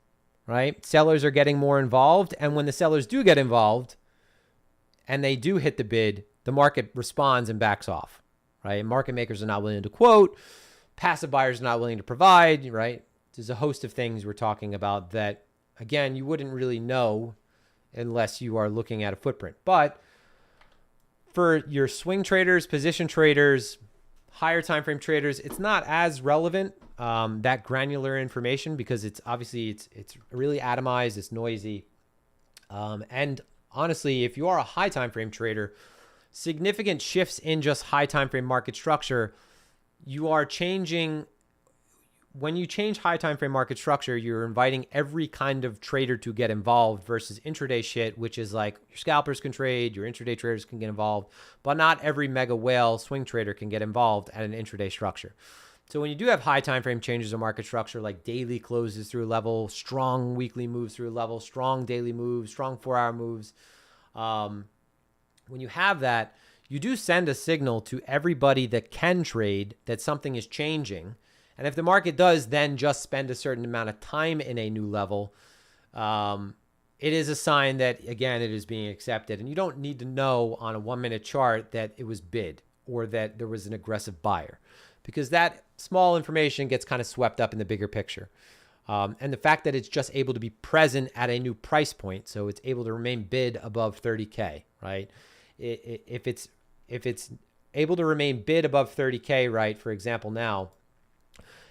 right? Sellers are getting more involved. And when the sellers do get involved and they do hit the bid, the market responds and backs off, right? Market makers are not willing to quote. Passive buyers are not willing to provide, right? There's a host of things we're talking about that, again, you wouldn't really know unless you are looking at a footprint. But for your swing traders, position traders, higher time frame traders, it's not as relevant, that granular information, because it's obviously it's really atomized, it's noisy. And honestly, if you are a high time frame trader, significant shifts in just high time frame market structure, you are changing. When you change high time frame market structure, you're inviting every kind of trader to get involved, versus intraday shit, which is like your scalpers can trade, your intraday traders can get involved, but not every mega whale swing trader can get involved at an intraday structure. So when you do have high time frame changes in market structure, like daily closes through a level, strong weekly moves through a level, strong daily moves, strong 4-hour moves, when you have that, you do send a signal to everybody that can trade that something is changing. And if the market does then just spend a certain amount of time in a new level, it is a sign that, again, it is being accepted. And you don't need to know on a 1-minute chart that it was bid or that there was an aggressive buyer, because that small information gets kind of swept up in the bigger picture. And the fact that it's just able to be present at a new price point, so it's able to remain bid above 30K, right? If it's able to remain bid above 30K, right, for example, now,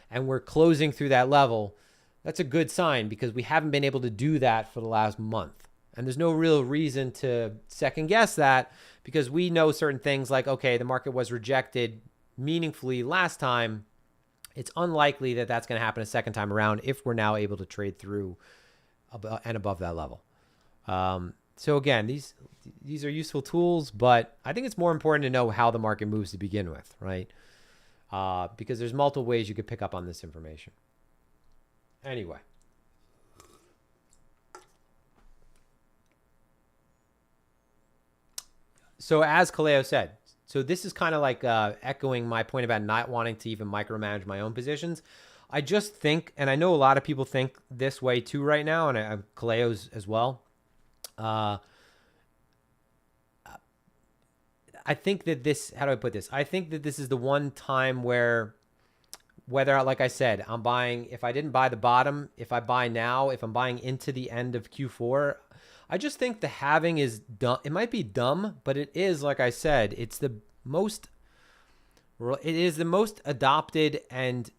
and we're closing through that level, that's a good sign, because we haven't been able to do that for the last month. And there's no real reason to second guess that, because we know certain things like, okay, the market was rejected meaningfully last time. It's unlikely that that's going to happen a second time around if we're now able to trade through and above that level. So again, these are useful tools, but I think it's more important to know how the market moves to begin with, right? Because there's multiple ways you could pick up on this information. Anyway. So as Kaleo said, so this is kind of like echoing my point about not wanting to even micromanage my own positions. I just think, and I know a lot of people think this way too right now, and Kaleo's as well. I think that this, how do I put this? I think that this is the one time where, whether, like I said, I'm buying, if I didn't buy the bottom, if I buy now, if I'm buying into the end of Q4, I just think the halving is dumb. It might be dumb, but it is, like I said, it is the most adopted and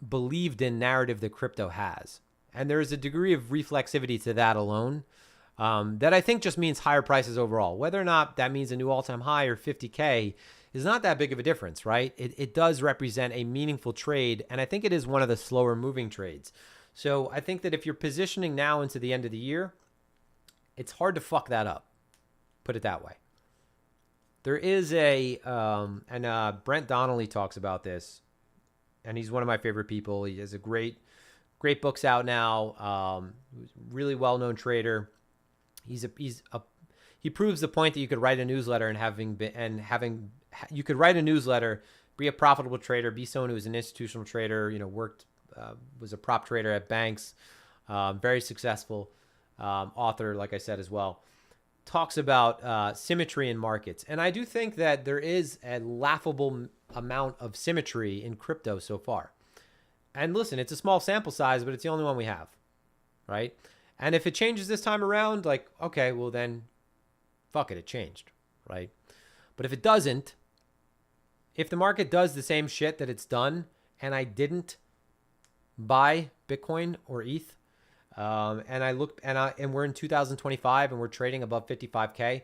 believed in narrative that crypto has. And there is a degree of reflexivity to that alone. That I think just means higher prices overall. Whether or not that means a new all-time high or 50K is not that big of a difference, right? It does represent a meaningful trade, and I think it is one of the slower moving trades. So I think that if you're positioning now into the end of the year, it's hard to fuck that up. Put it that way. There is Brent Donnelly talks about this, and he's one of my favorite people. He has a great books out now. Really well-known trader. He proves the point that you could write a newsletter you could write a newsletter, be a profitable trader, be someone who is an institutional trader, was a prop trader at banks, very successful, author, like I said, as well. Talks about symmetry in markets. And I do think that there is a laughable amount of symmetry in crypto so far. And listen, it's a small sample size, but it's the only one we have, right? And if it changes this time around, like, okay, well then, fuck it changed, right? But if it doesn't, if the market does the same shit that it's done, and I didn't buy Bitcoin or ETH, and we're in 2025 and we're trading above 55K,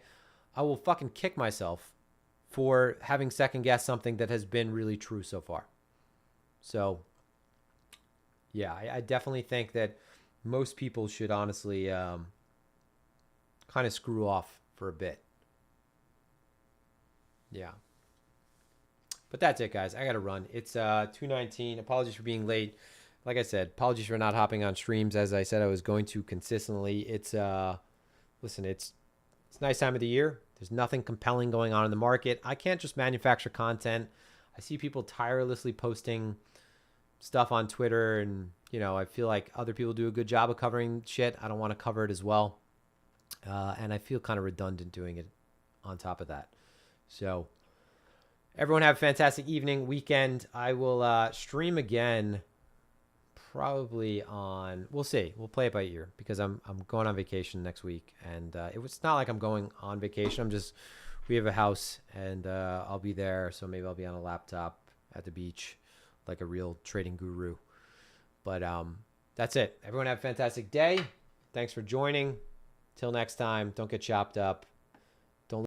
I will fucking kick myself for having second guessed something that has been really true so far. So, yeah, I definitely think that most people should honestly kind of screw off for a bit. Yeah. But that's it, guys. I got to run. It's 2:19. Apologies for being late. Like I said, apologies for not hopping on streams as I said I was going to consistently. It's a nice time of the year. There's nothing compelling going on in the market. I can't just manufacture content. I see people tirelessly posting stuff on Twitter, and I feel like other people do a good job of covering shit. I don't want to cover it as well. And I feel kind of redundant doing it on top of that. So everyone have a fantastic evening, weekend. I will stream again probably on, we'll see. We'll play it by ear because I'm going on vacation next week, and it's not like I'm going on vacation. We have a house, and I'll be there, so maybe I'll be on a laptop at the beach like a real trading guru. But that's it. Everyone have a fantastic day. Thanks for joining. Till next time, don't get chopped up.